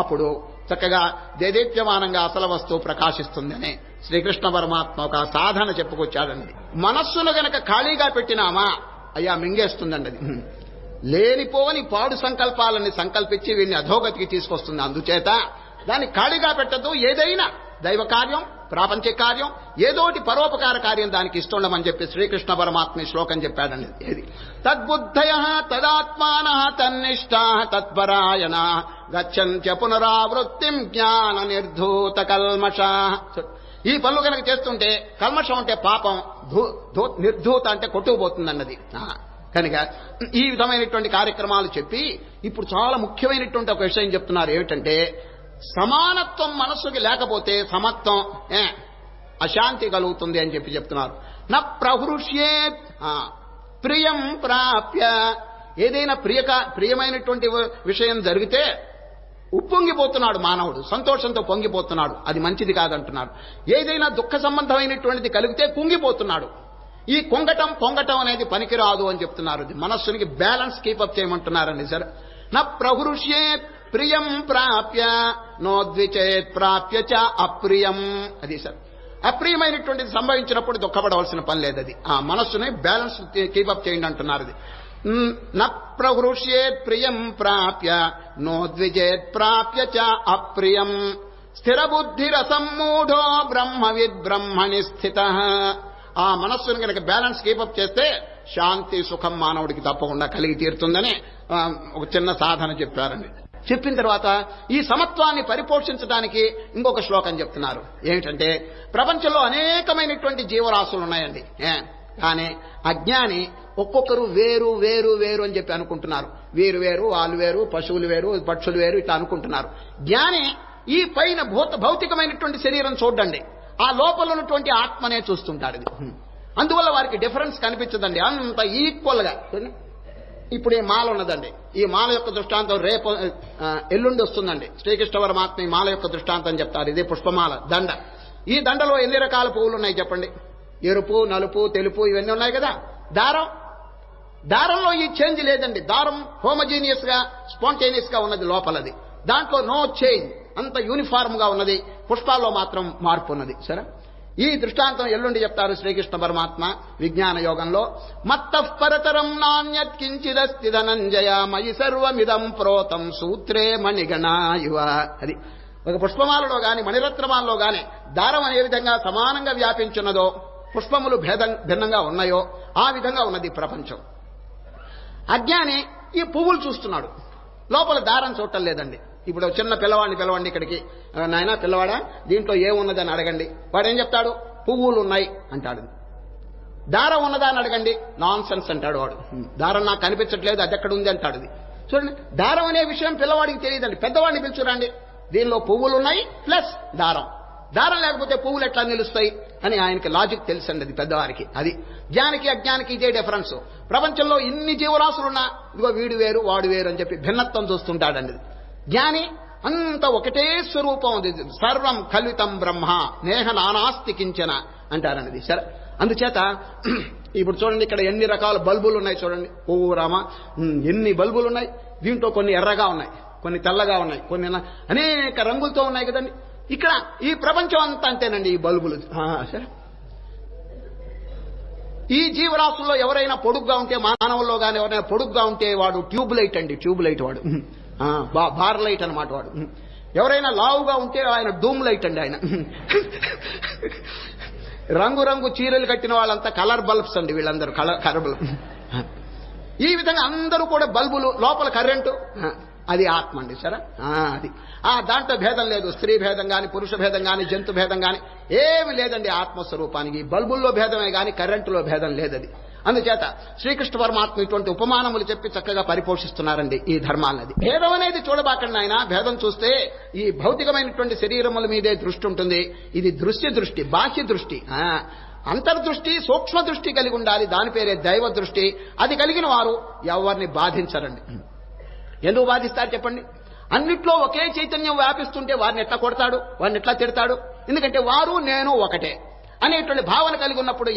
అప్పుడు చక్కగా దేదీప్యమానంగా అసలు వస్తువు ప్రకాశిస్తుంది అని శ్రీకృష్ణ పరమాత్మ ఒక సాధన చెప్పుకొచ్చాడండి. మనస్సును గనక ఖాళీగా పెట్టినామా అయ్యా మింగేస్తుందండి. అది లేనిపోని పాడు సంకల్పాలని సంకల్పించి వీడిని అధోగతికి తీసుకొస్తుంది. అందుచేత దాన్ని ఖాళీగా పెట్టద్దు. ఏదైనా దైవ కార్యం, ప్రాపంచిక కార్యం, ఏదోటి పరోపకార కార్యం దానికి ఇస్తుండమని చెప్పి శ్రీకృష్ణ పరమాత్మ శ్లోకం చెప్పాడండి. ఏది తద్బుద్ధయ తదాత్మాన తన్నిష్టా తత్పరాయణ గచ్చంత్య పునరావృత్తిం జ్ఞాన నిర్ధూత కల్మష. ఈ పనులు కనుక చేస్తుంటే కల్మషం అంటే పాపం, నిర్ధూత అంటే కొట్టుకుపోతుందన్నది. కనుక ఈ విధమైనటువంటి కార్యక్రమాలు చెప్పి ఇప్పుడు చాలా ముఖ్యమైనటువంటి ఒక విషయం చెప్తున్నారు. ఏమిటంటే సమానత్వం మనస్సుకి లేకపోతే సమత్వం అశాంతి కలుగుతుంది అని చెప్పి చెప్తున్నారు. న ప్రహృష్యేత్ ప్రియం ప్రాప్య. ఏదైనా ప్రియమైనటువంటి విషయం జరిగితే ఉప్పొంగిపోతున్నాడు మానవుడు, సంతోషంతో పొంగిపోతున్నాడు, అది మంచిది కాదంటున్నాడు. ఏదైనా దుఃఖ సంబంధమైనటువంటిది కలిగితే కుంగిపోతున్నాడు. ఈ పొంగటం అనేది పనికిరాదు అని చెప్తున్నారు. మనస్సునికి బ్యాలెన్స్ కీపప్ చేయమంటున్నారండి. సరే, న ప్రహృష్యేత్ ప్రియం ప్రాప్య నోద్విచేత్ ప్రాప్య చ అప్రియం. అది సార్, అప్రియమైనటువంటిది సంభవించినప్పుడు దుఃఖపడవలసిన పని లేదు. అది ఆ మనస్సుని బ్యాలెన్స్ కీపప్ చేయండి అంటున్నారు. అది న ప్రహృష్యేత్ ప్రియం ప్రాప్య నోద్విచేత్ ప్రాప్య చ అప్రియం స్థిరబుద్ధిరసమ్మూఢో బ్రహ్మవిద్ బ్రహ్మణి స్థితః. ఆ మనస్సును కనుక బ్యాలెన్స్ కీపప్ చేస్తే శాంతి సుఖం మానవుడికి తప్పకుండా కలిగి తీరుతుందని ఒక చిన్న సాధన చెప్పారండి. చెప్పిన తర్వాత ఈ సమత్వాన్ని పరిపోషించడానికి ఇంకొక శ్లోకం చెప్తున్నారు. ఏమిటంటే ప్రపంచంలో అనేకమైనటువంటి జీవరాశులు ఉన్నాయండి. కానీ అజ్ఞాని ఒక్కొక్కరు వేరు వేరు వేరు అని చెప్పి అనుకుంటున్నారు. వీరు వేరు, వాళ్ళు వేరు, పశువులు వేరు, పక్షులు వేరు ఇట్లా అనుకుంటున్నారు. జ్ఞాని ఈ పైన భౌతికమైనటువంటి శరీరం చూడండి, ఆ లోపల ఉన్నటువంటి ఆత్మనే చూస్తుంటాడు. అందువల్ల వారికి డిఫరెన్స్ కనిపించదండి, అంత ఈక్వల్ గా. ఇప్పుడు ఈ మాల ఉన్నదండి, ఈ మాల యొక్క దృష్టాంతం రేపు ఎల్లుండి వస్తుందండి. శ్రీకృష్ణ పరమాత్మ ఈ మాల యొక్క దృష్టాంతం చెప్తారు. ఇదే పుష్పమాల దండ. ఈ దండలో ఎన్ని రకాల పువ్వులు ఉన్నాయి చెప్పండి? ఎరుపు, నలుపు, తెలుపు ఇవన్నీ ఉన్నాయి కదా. దారంలో ఈ చేంజ్ లేదండి. దారం హోమోజీనియస్ గా స్పాంటేనియస్ గా ఉన్నది లోపలది. దాంట్లో నో చేంజ్, అంత యూనిఫార్మ్ గా ఉన్నది. పుష్పాల్లో మాత్రం మార్పు ఉన్నది. సరే, ఈ దృష్టాంతం ఎల్లుండి చెప్తారు శ్రీకృష్ణ పరమాత్మ విజ్ఞాన యోగంలో. మత్తః పరతరం నాణ్యత్ కించిదస్తి ధనంజయ మయి సర్వమిదం ప్రోతం సూత్రే మణిగణా ఇవ. అది ఒక పుష్పమాలలో గాని మణిరత్నమాలలో గాని దారం ఏ విధంగా సమానంగా వ్యాపించున్నదో, పుష్పములు భిన్నంగా ఉన్నాయో ఆ విధంగా ఉన్నది ప్రపంచం. అజ్ఞాని ఈ పువ్వులు చూస్తున్నాడు, లోపల దారం చూడటం లేదండి. ఇప్పుడు చిన్న పిల్లవాడిని పిలవండి ఇక్కడికి, నాయనా పిల్లవాడా దీంట్లో ఏమున్నదని అడగండి. వాడు ఏం చెప్తాడు? పువ్వులు ఉన్నాయి అంటాడు. దారం ఉన్నదా అని అడగండి, నాన్ సెన్స్ అంటాడు వాడు. దారం నాకు కనిపించట్లేదు, అది ఎక్కడ ఉంది అంటాడు. చూడండి, దారం అనే విషయం పిల్లవాడికి తెలియదండి. పెద్దవాడిని పిలుచురండి, దీనిలో పువ్వులు ఉన్నాయి ప్లస్ దారం. దారం లేకపోతే పువ్వులు ఎట్లా నిలుస్తాయి అని ఆయనకి లాజిక్ తెలుసండి, అది పెద్దవారికి. అది జ్ఞానికి అజ్ఞానికి ఇదే డిఫరెన్స్. ప్రపంచంలో ఇన్ని జీవరాశులున్నా ఇదిగో వీడు వేరు వాడు వేరు అని చెప్పి భిన్నత్వం చూస్తుంటాడండి. జ్ఞాని అంత ఒకటే స్వరూపం, సర్వం కల్వితం బ్రహ్మ నేహ నానాస్తి కించన అంటారన్నది. సరే, అందుచేత ఇప్పుడు చూడండి ఇక్కడ ఎన్ని రకాల బల్బులు ఉన్నాయి చూడండి. ఓ రామ, ఎన్ని బల్బులు ఉన్నాయి. దీంట్లో కొన్ని ఎర్రగా ఉన్నాయి, కొన్ని తెల్లగా ఉన్నాయి, కొన్ని అనేక రంగులతో ఉన్నాయి కదండి. ఇక్కడ ఈ ప్రపంచం అంతా అంతేనండి ఈ బల్బులు. సరే, ఈ జీవరాశుల్లో ఎవరైనా పొడుగ్గా ఉంటే, మానవుల్లో కానీ ఎవరైనా పొడుగ్గా ఉంటే వాడు ట్యూబ్ లైట్ అండి, ట్యూబ్ లైట్ వాడు, బార్ లైట్ అన్నమాట వాడు. ఎవరైనా లావుగా ఉంటే ఆయన డూమ్ లైట్ అండి ఆయన. రంగు చీరలు కట్టిన వాళ్ళంతా కలర్ బల్బ్స్ అండి వీళ్ళందరూ, కలర్ బల్బ్. ఈ విధంగా అందరూ కూడా బల్బులు, లోపల కరెంటు, అది ఆత్మ అండి. సరే, అది దాంట్లో భేదం లేదు. స్త్రీ భేదం గాని, పురుష భేదం గాని, జంతు భేదం గాని ఏమి లేదండి ఆత్మస్వరూపానికి. బల్బుల్లో భేదమే గాని కరెంటులో భేదం లేదది. అందుచేత శ్రీకృష్ణ పరమాత్మ ఇటువంటి ఉపమానములు చెప్పి చక్కగా పరిపోషిస్తున్నారండి ఈ ధర్మాలది. భేదం అనేది చూడబాకండి ఆయన. భేదం చూస్తే ఈ భౌతికమైనటువంటి శరీరముల మీదే దృష్టి ఉంటుంది. ఇది దృష్టి, బాహ్య దృష్టి. అంతర్దృష్టి, సూక్ష్మ దృష్టి కలిగి ఉండాలి. దాని పేరే దైవ దృష్టి. అది కలిగిన వారు ఎవరిని బాధించరండి. ఎందుకు బాధిస్తారు చెప్పండి? అన్నిట్లో ఒకే చైతన్యం వ్యాపిస్తుంటే వారిని ఎట్లా కొడతాడు, వారిని ఎట్లా తిడతాడు? ఎందుకంటే వారు నేను ఒకటే అనేటువంటి భావన కలిగి ఉన్నప్పుడు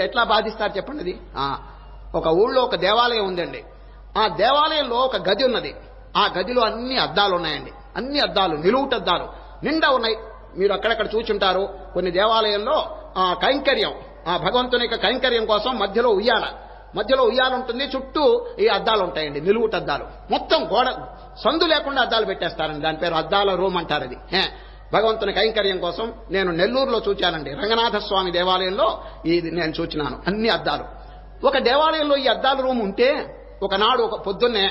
ఎట్లా బాధిస్తారు చెప్పండి? అది ఒక ఊళ్ళో ఒక దేవాలయం ఉందండి. ఆ దేవాలయంలో ఒక గది ఉన్నది. ఆ గదిలో అన్ని అద్దాలు ఉన్నాయండి. అన్ని అద్దాలు, నిలువుటద్దాలు నిండా ఉన్నాయి. మీరు అక్కడక్కడ చూచుంటారు. కొన్ని దేవాలయంలో కైంకర్యం, ఆ భగవంతుని యొక్క కైంకర్యం కోసం మధ్యలో ఉయ్యాల ఉంటుంది, చుట్టూ ఈ అద్దాలు ఉంటాయండి, నిలువుటద్దాలు. మొత్తం గోడ సందు లేకుండా అద్దాలు పెట్టేస్తారండి. దాని పేరు అద్దాల రూమ్ అంటారు. అది భగవంతుని కైంకర్యం కోసం నేను నెల్లూరులో చూచానండి. రంగనాథ స్వామి దేవాలయంలో ఇది నేను చూచినాను, అన్ని అద్దాలు. ఒక దేవాలయంలో ఈ అద్దాల రూమ్ ఉంటే ఒకనాడు ఒక పొద్దున్నే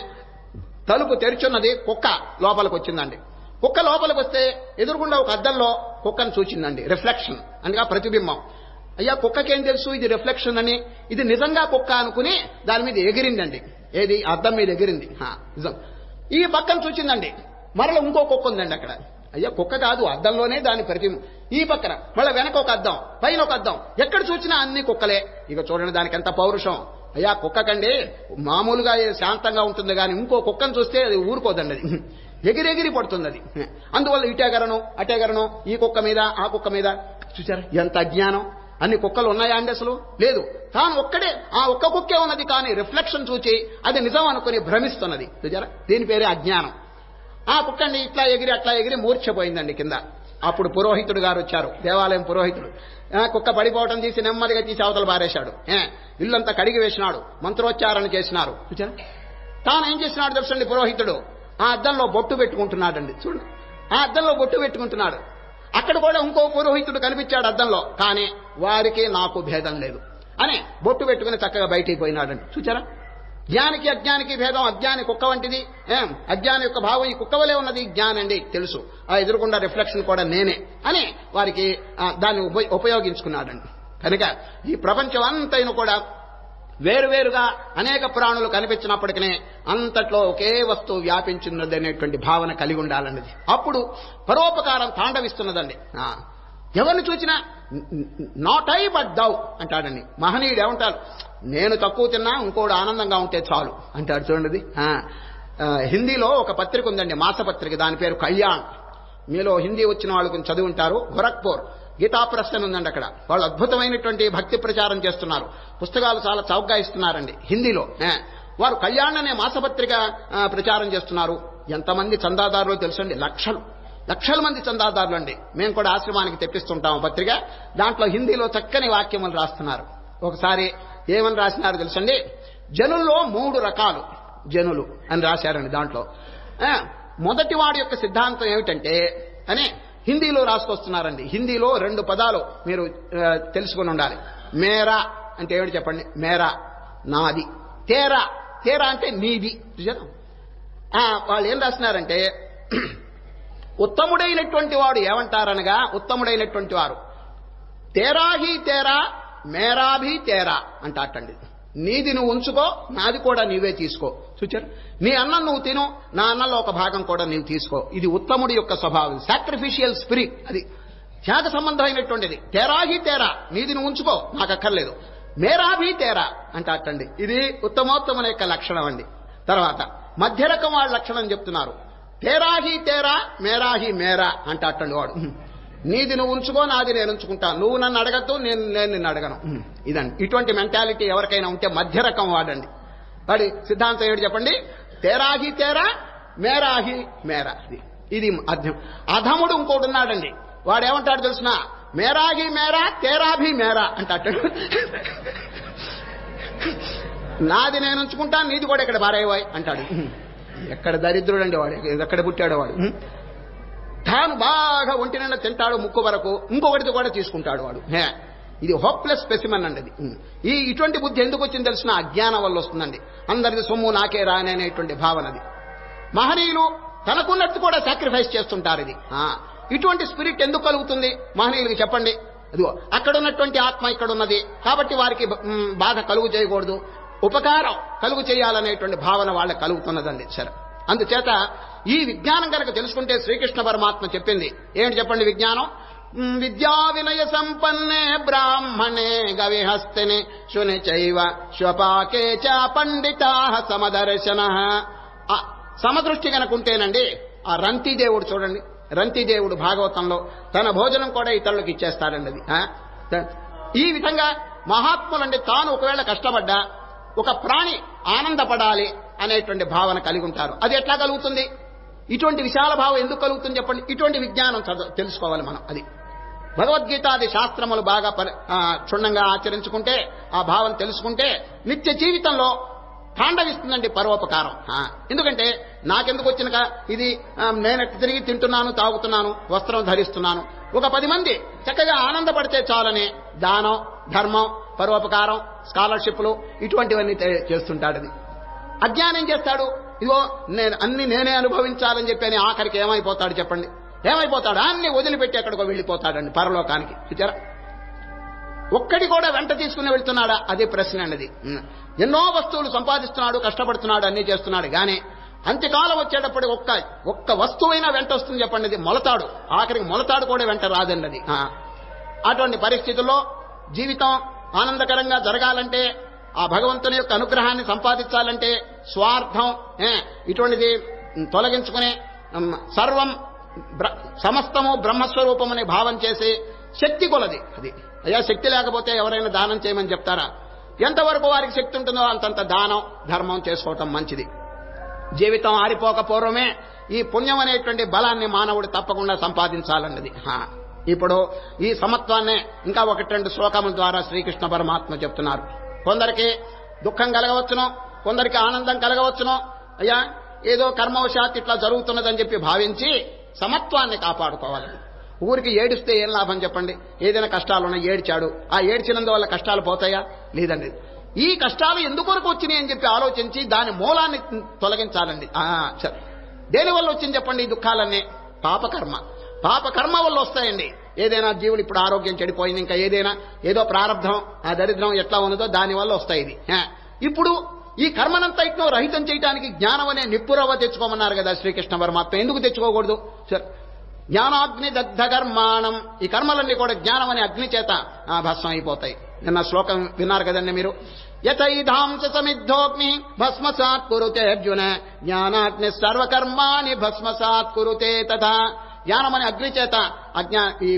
తలుపు తెరిచున్నది, కుక్క లోపలికి వచ్చిందండి. కుక్క లోపలికి వస్తే ఎదురుగుండా ఒక అద్దంలో కుక్కను చూచిందండి. రిఫ్లెక్షన్ అనగా ప్రతిబింబం. అయ్యా కుక్కకేం తెలుసు ఇది రిఫ్లెక్షన్ అని, ఇది నిజంగా కుక్క అనుకుని దాని మీద ఎగిరిందండి. ఏది అద్దం మీద ఎగిరింది. నిజం. ఈ పక్కన చూచిందండి, మరల ఇంకో కుక్క ఉందండి అక్కడ. అయ్యా కుక్క కాదు, అద్దంలోనే దాని ప్రతిబింబం. ఈ పక్కన మళ్ళీ వెనక ఒక అద్దం, పైన ఒక అద్దం, ఎక్కడ చూసినా అన్ని కుక్కలే. ఇక చూడండి దానికి ఎంత పౌరుషం. అయ్యా కుక్కకండి మామూలుగా శాంతంగా ఉంటుంది, కానీ ఇంకో కుక్కను చూస్తే అది ఊరుకోదండి, అది ఎగిరెగిరి పడుతుంది. అది అందువల్ల ఇటెగరను అటెగరను, ఈ కుక్క మీద ఆ కుక్క మీద. చూసారా ఎంత అజ్ఞానం. అన్ని కుక్కలు ఉన్నాయా అండి? అసలు లేదు. తాను ఒక్కడే, ఆ ఒక్క కుక్కే ఉన్నది, కానీ రిఫ్లెక్షన్ చూచి అది నిజం అనుకుని భ్రమిస్తున్నది. చూసారా, దీని పేరే అజ్ఞానం. ఆ కుక్కండి ఇట్లా ఎగిరి అట్లా ఎగిరి మూర్ఛపోయిందండి కింద. అప్పుడు పురోహితుడు గారు వచ్చారు, దేవాలయం పురోహితుడు. కుక్క పడిపోవటం తీసి నెమ్మదిగా తీసి అవతల బారేశాడు. ఇల్లంతా కడిగి వేసినాడు, మంత్రోచ్చారణ చేసినారు. చూచారా, తాను ఏం చేసినాడు తెలుసండి పురోహితుడు? ఆ అద్దంలో బొట్టు పెట్టుకుంటున్నాడండి. చూడండి, ఆ అద్దంలో బొట్టు పెట్టుకుంటున్నాడు. అక్కడ కూడా ఇంకో పురోహితుడు కనిపించాడు అద్దంలో, కానీ వారికి నాకు భేదం లేదు అని బొట్టు పెట్టుకుని చక్కగా బయటికి పోయినాడండి. చూచారా, జ్ఞానికి అజ్ఞానికి భేదం. అజ్ఞాని కుక్క వంటిది, అజ్ఞాని యొక్క భావం ఈ కుక్క వలే ఉన్నది. జ్ఞానండి తెలుసు, ఆ ఎదురుకుండా రిఫ్లెక్షన్ కూడా నేనే అని వారికి దాన్ని ఉపయోగించుకున్నాడండి. కనుక ఈ ప్రపంచం అంతైనా కూడా వేరువేరుగా అనేక ప్రాణులు కనిపించినప్పటికీ అంతట్లో ఒకే వస్తువు వ్యాపించినది అనేటువంటి భావన కలిగి ఉండాలన్నది. అప్పుడు పరోపకారం తాండవిస్తున్నదండి. ఎవరిని చూసినా నాట్ ఐ బట్ దౌ అంటాడండి. మహనీయుడు ఏమంటారు? నేను తక్కువ తిన్నా ఇంకోడు ఆనందంగా ఉంటే చాలు అంటాడు. చూడండి, హిందీలో ఒక పత్రిక ఉందండి, మాసపత్రిక, దాని పేరు కళ్యాణ్. మీలో హిందీ వచ్చిన వాళ్ళు కొంచెం చదివి ఉంటారు. గోరఖ్పూర్ గీతా ప్రెస్ అని ఉందండి అక్కడ. వాళ్ళు అద్భుతమైనటువంటి భక్తి ప్రచారం చేస్తున్నారు, పుస్తకాలు చాలా చౌకగా ఇస్తున్నారండి హిందీలో. వారు కళ్యాణ్ అనే మాసపత్రిక ప్రచారం చేస్తున్నారు. ఎంతమంది చందాదారులు తెలుసండి? లక్షల మంది చందాదారులు అండి. మేము కూడా ఆశ్రమానికి తెప్పిస్తుంటాము పత్రిక. దాంట్లో హిందీలో చక్కని వాక్యములు రాస్తున్నారు. ఒకసారి ఏమని రాసినారు తెలుసండి? జనుల్లో 3 రకాలు జనులు అని రాశారండి. దాంట్లో మొదటి వాడి యొక్క సిద్ధాంతం ఏమిటంటే అని హిందీలో రాసుకొస్తున్నారండి. హిందీలో 2 పదాలు మీరు తెలుసుకుని ఉండాలి. మేరా అంటే ఏమిటి చెప్పండి? మేరా నాది, తేరా తేరా అంటే నీది. వాళ్ళు ఏం రాసినారంటే ఉత్తముడైనటువంటి వాడు ఏమంటారనగా, ఉత్తముడైనటువంటి వారు తేరాహి తేరా మేరాభి తేరా అంటాటండి. నీది నువ్వు ఉంచుకో, నాది కూడా నీవే తీసుకో. చూచారు, నీ అన్నం నువ్వు తిను, నా అన్నంలో ఒక భాగం కూడా నీవు తీసుకో. ఇది ఉత్తముడి యొక్క స్వభావం, సాక్రిఫిషియల్ స్పిరిట్. అది త్యాగ సంబంధమైనటువంటిది. తేరాహి తేరా, నీది నువ్వు ఉంచుకో, నాకు అక్కర్లేదు. మేరాభి తేరా అంటాటండి. ఇది ఉత్తమోత్తముల యొక్క లక్షణం అండి. తర్వాత మధ్య రకం వాళ్ళ లక్షణం చెప్తున్నారు. తేరాహి తేరా మేరాహి మేరా అంటాటండి వాడు. నీది నువ్వు ఉంచుకో, నాది నేను ఉంచుకుంటాను. నువ్వు నన్ను అడగద్దు, నేను నిన్ను అడగను. ఇదండి. ఇటువంటి మెంటాలిటీ ఎవరికైనా ఉంటే మధ్య రకం వాడండి. వాడి సిద్ధాంతం ఏమిటి చెప్పండి? తేరాహి తేరా మేరాహి మేరా. ఇది అధముడు ఇంకోటి ఉన్నాడండి. వాడు ఏమంటాడు తెలుసిన? మేరాహి మేరా తేరాభి మేరా అంటాడు. నాది నేను ఉంచుకుంటాను, నీది కూడా ఇక్కడ బారేవాయ్ అంటాడు. ఎక్కడ దరిద్రుడు అండి వాడు, ఎక్కడ పుట్టాడు వాడు. తాను బాగా ఒంటి నిండా తింటాడు ముక్కు వరకు, ఇంకొకటితో కూడా తీసుకుంటాడు వాడు. ఇది హోప్లెస్ స్పెసిమన్ అండి. అది ఇటువంటి బుద్ధి ఎందుకు వచ్చింది తెలిసిన? అజ్ఞానం వల్ల వస్తుందండి. అందరిది సొమ్ము నాకే రాని అనేటువంటి భావన. అది మహనీయులు తనకున్నట్టు కూడా సాక్రిఫైస్ చేస్తుంటారు. ఇది ఇటువంటి స్పిరిట్ ఎందుకు కలుగుతుంది మహనీయులకి చెప్పండి? అదిగో అక్కడ ఉన్నటువంటి ఆత్మ ఇక్కడ ఉన్నది కాబట్టి వారికి బాధ కలుగు చేయకూడదు, ఉపకారం కలుగు చేయాలనేటువంటి భావన వాళ్ళకి కలుగుతున్నదండి. సరే, అందుచేత ఈ విజ్ఞానం కనుక తెలుసుకుంటే శ్రీకృష్ణ పరమాత్మ చెప్పింది ఏమిటి చెప్పండి? విజ్ఞానం విద్యా వినయ సంపన్నే బ్రాహ్మణే గవిహస్తిని శుని చైవ శ్వపాకే చ పండితా సమదర్శన. సమదృష్టి కనుకుంటేనండి ఆ రంతిదేవుడు చూడండి, రంతిదేవుడు భాగవతంలో తన భోజనం కూడా ఇతరులకు ఇచ్చేస్తాడండి. అది ఈ విధంగా మహాత్ములండి తాను ఒకవేళ కష్టపడ్డా ఒక ప్రాణి ఆనందపడాలి అనేటువంటి భావన కలిగి ఉంటారు. అది ఎట్లా కలుగుతుంది? ఇటువంటి విశాల భావం ఎందుకు కలుగుతుంది చెప్పండి? ఇటువంటి విజ్ఞానం తెలుసుకోవాలి మనం. అది భగవద్గీతాది శాస్త్రములు బాగా క్షుణ్ణంగా ఆచరించుకుంటే, ఆ భావం తెలుసుకుంటే నిత్య జీవితంలో తాండవిస్తుందండి పరోపకారం. ఎందుకంటే నాకెందుకు వచ్చిన ఇది, నేను తిరిగి తింటున్నాను, తాగుతున్నాను, వస్త్రం ధరిస్తున్నాను. ఒక 10 మంది చక్కగా ఆనందపడితే చాలని దానం, ధర్మం, పరోపకారం, స్కాలర్షిప్లు ఇటువంటివన్నీ చేస్తుంటాడు. అది అజ్ఞానం చేస్తాడు. ఇదిగో నేనే అనుభవించాలని చెప్పని ఆఖరికి ఏమైపోతాడు చెప్పండి? ఏమైపోతాడు? అన్ని వదిలిపెట్టి ఎక్కడికో వెళ్ళిపోతాడండి పరలోకానికి. చూచారా? ఒక్కడి కూడా వెంట తీసుకుని వెళ్తున్నాడా? అదే ప్రశ్న అండి. ఎన్నో వస్తువులు సంపాదిస్తున్నాడు, కష్టపడుతున్నాడు, అన్ని చేస్తున్నాడు. కానీ అంత్యకాలం వచ్చేటప్పుడు ఒక్క వస్తువైనా వెంట వస్తుంది చెప్పండి? అది మొలతాడు. ఆఖరికి మొలతాడు కూడా వెంట రాదండి. అది అటువంటి పరిస్థితుల్లో జీవితం ఆనందకరంగా జరగాలంటే, ఆ భగవంతుని యొక్క అనుగ్రహాన్ని సంపాదించాలంటే స్వార్థం ఇటువంటిది తొలగించుకుని సర్వం సమస్తము బ్రహ్మస్వరూపమని భావం చేసి శక్తి కొలది. అది అయ్యా, శక్తి లేకపోతే ఎవరైనా దానం చేయమని చెప్తారా? ఎంతవరకు వారికి శక్తి ఉంటుందో అంతంత దానం, ధర్మం చేసుకోవటం మంచిది. జీవితం ఆరిపోక పూర్వమే ఈ పుణ్యం అనేటువంటి బలాన్ని మానవుడు తప్పకుండా సంపాదించాలన్నది. ఇప్పుడు ఈ సమత్వాన్నే ఇంకా 1-2 శ్లోకముల ద్వారా శ్రీకృష్ణ పరమాత్మ చెప్తున్నారు. కొందరికి దుఃఖం కలగవచ్చును, కొందరికి ఆనందం కలగవచ్చును. అయ్యా, ఏదో కర్మవశాత్ ఇట్లా జరుగుతున్నదని చెప్పి భావించి సమత్వాన్ని కాపాడుకోవాలి. ఊరికి ఏడిస్తే ఏం లాభం చెప్పండి? ఏదైనా కష్టాలున్నా ఏడ్చాడు, ఆ ఏడ్చినందువల్ల కష్టాలు పోతాయా? లేదండి. ఈ కష్టాలు ఎందుకొరకు వచ్చినాయి అని చెప్పి ఆలోచించి దాని మూలాన్ని తొలగించాలండి. సరే, దేనివల్ల వచ్చింది చెప్పండి ఈ దుఃఖాలన్నీ? పాపకర్మ వల్ల వస్తాయండి. ఏదైనా జీవుడు ఇప్పుడు ఆరోగ్యం చెడిపోయింది, ఇంకా ఏదో ప్రారంధం, ఆ దరిద్రం ఎట్లా ఉన్నదో దానివల్ల వస్తాయి. ఇది ఇప్పుడు ఈ కర్మనంతా ఇట్నో రహితం చేయడానికి జ్ఞానం అనే నిప్పురవ్వ తెచ్చుకోమన్నారు కదా శ్రీకృష్ణ పరమాత్మ. ఎందుకు తెచ్చుకోకూడదు? సరే, జ్ఞానాగ్ని దగ్ధ కర్మాణం. ఈ కర్మలన్నీ కూడా జ్ఞానం అనే అగ్ని చేత భస్మం అయిపోతాయి. నిన్న శ్లోకం విన్నారు కదండి మీరు. యథైధాంస సమిద్ధోగ్ని భస్మసాత్ కురుతే అర్జున, జ్ఞానాగ్ని సర్వకర్మాణి భస్మసాత్ కురుతే తథా. జ్ఞానం అనే అగ్ని చేత ఈ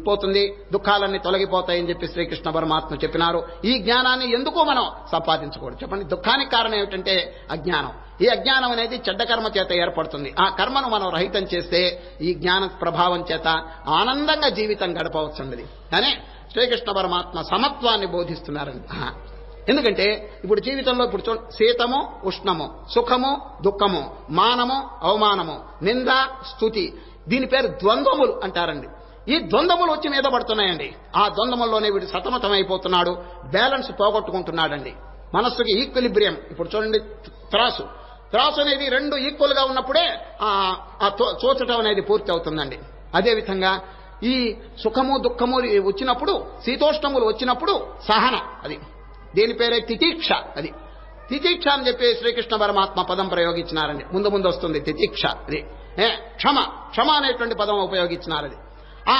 పోతుంది, దుఃఖాలన్నీ తొలగిపోతాయని చెప్పి శ్రీకృష్ణ పరమాత్మ చెప్పినారు. ఈ జ్ఞానాన్ని ఎందుకు మనం సంపాదించకూడదు చెప్పండి? దుఃఖానికి కారణం ఏమిటంటే అజ్ఞానం. ఈ అజ్ఞానం అనేది చెడ్డ కర్మ చేత ఏర్పడుతుంది. ఆ కర్మను మనం రహితం చేస్తే ఈ జ్ఞాన ప్రభావం చేత ఆనందంగా జీవితం గడపవచ్చుండది. కానీ శ్రీకృష్ణ పరమాత్మ సమత్వాన్ని బోధిస్తున్నారండి. ఎందుకంటే ఇప్పుడు జీవితంలో ఇప్పుడు శీతము, ఉష్ణము, సుఖము, దుఃఖము, మానము, అవమానము, నింద, స్తుతి, దీని పేరు ద్వంద్వములు అంటారండి. ఈ ద్వంద్వములు వచ్చి మీద పడుతున్నాయండి. ఆ ద్వంద్వముల్లోనే వీడు సతమతమైపోతున్నాడు, బ్యాలెన్స్ పోగొట్టుకుంటున్నాడండి. మనస్సుకి ఈక్విలిబ్రియం. ఇప్పుడు చూడండి, త్రాసు అనేది 2 ఈక్వల్ గా ఉన్నప్పుడే ఆ చూచటం అనేది పూర్తి అవుతుందండి. అదేవిధంగా ఈ సుఖము, దుఃఖము వచ్చినప్పుడు, శీతోష్ణములు వచ్చినప్పుడు సహనం, అది దీని పేరే తితీక్ష. అది తితీక్ష అని చెప్పి శ్రీకృష్ణ పరమాత్మ పదం ప్రయోగించినారండి. ముందు వస్తుంది తితీక్ష. అది క్షమ అనేటువంటి పదం ఉపయోగించినారు. అది ఆ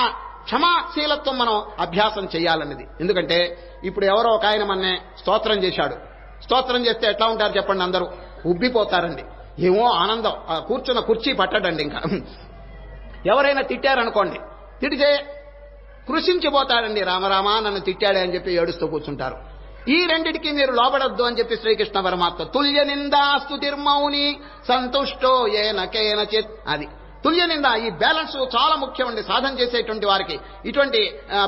క్షమాశీలత్వం మనం అభ్యాసం చేయాలన్నది. ఎందుకంటే ఇప్పుడు ఎవరో ఒక ఆయన మన్నే స్తోత్రం చేశాడు. స్తోత్రం చేస్తే ఎట్లా ఉంటారు చెప్పండి? అందరూ ఉబ్బిపోతారండి. ఏమో ఆనందం, కూర్చున్న కుర్చీ పట్టడండి. ఇంకా ఎవరైనా తిట్టారనుకోండి, తిడితే కృషించిపోతాడండి. రామరామా నన్ను తిట్టాడే అని చెప్పి ఏడుస్తూ కూర్చుంటారు. ఈ రెండిటికి మీరు లోబడద్దు అని చెప్పి శ్రీకృష్ణ పరమాత్మ తుల్య నిందా స్తుతిర్మౌని సంతుష్టో ఏన కేనచిత్. అది తుల్య నింద. ఈ బ్యాలెన్స్ చాలా ముఖ్యమండి సాధన చేసేటువంటి వారికి. ఇటువంటి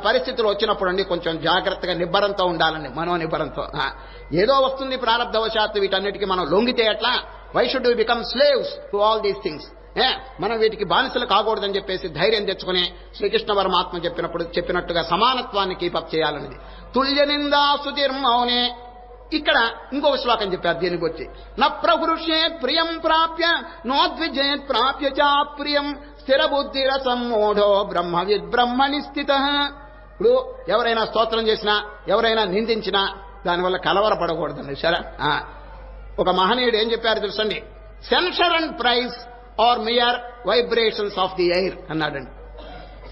పరిస్థితులు వచ్చినప్పుడు అండి కొంచెం జాగ్రత్తగా నిబ్బరంతో ఉండాలండి, మనోనిబ్బరంతో. ఏదో వస్తుంది ప్రారంధవశాత్తు, వీటన్నిటికీ మనం లొంగితే ఎట్లా? Why should we become slaves to all these things? మనం వీటికి బానిసలు కాకూడదని చెప్పేసి ధైర్యం తెచ్చుకుని శ్రీకృష్ణ పరమాత్మ చెప్పినట్టుగా సమానత్వాన్ని కీపప్ చేయాలనేది. తుల్య నిందా స్తుతిర్మౌనే. ఇక్కడ ఇంకొక శ్లోకం చెప్పారు దీనికి వచ్చి, న ప్రహృష్యేత్ ప్రియం ప్రాప్య నోద్విజేత్ ప్రాప్య చాప్రియం స్థిర బుద్ధిర సమ్మూఢో బ్రహ్మవిద్ బ్రహ్మణి స్థితః. ఇప్పుడు ఎవరైనా స్తోత్రం చేసినా, ఎవరైనా నిందించినా దానివల్ల కలవరపడకూడదండి. సరే, ఒక మహనీయుడు ఏం చెప్పారు తెలుసండి? Censure and praise are mere vibrations of the air అన్నాడండి.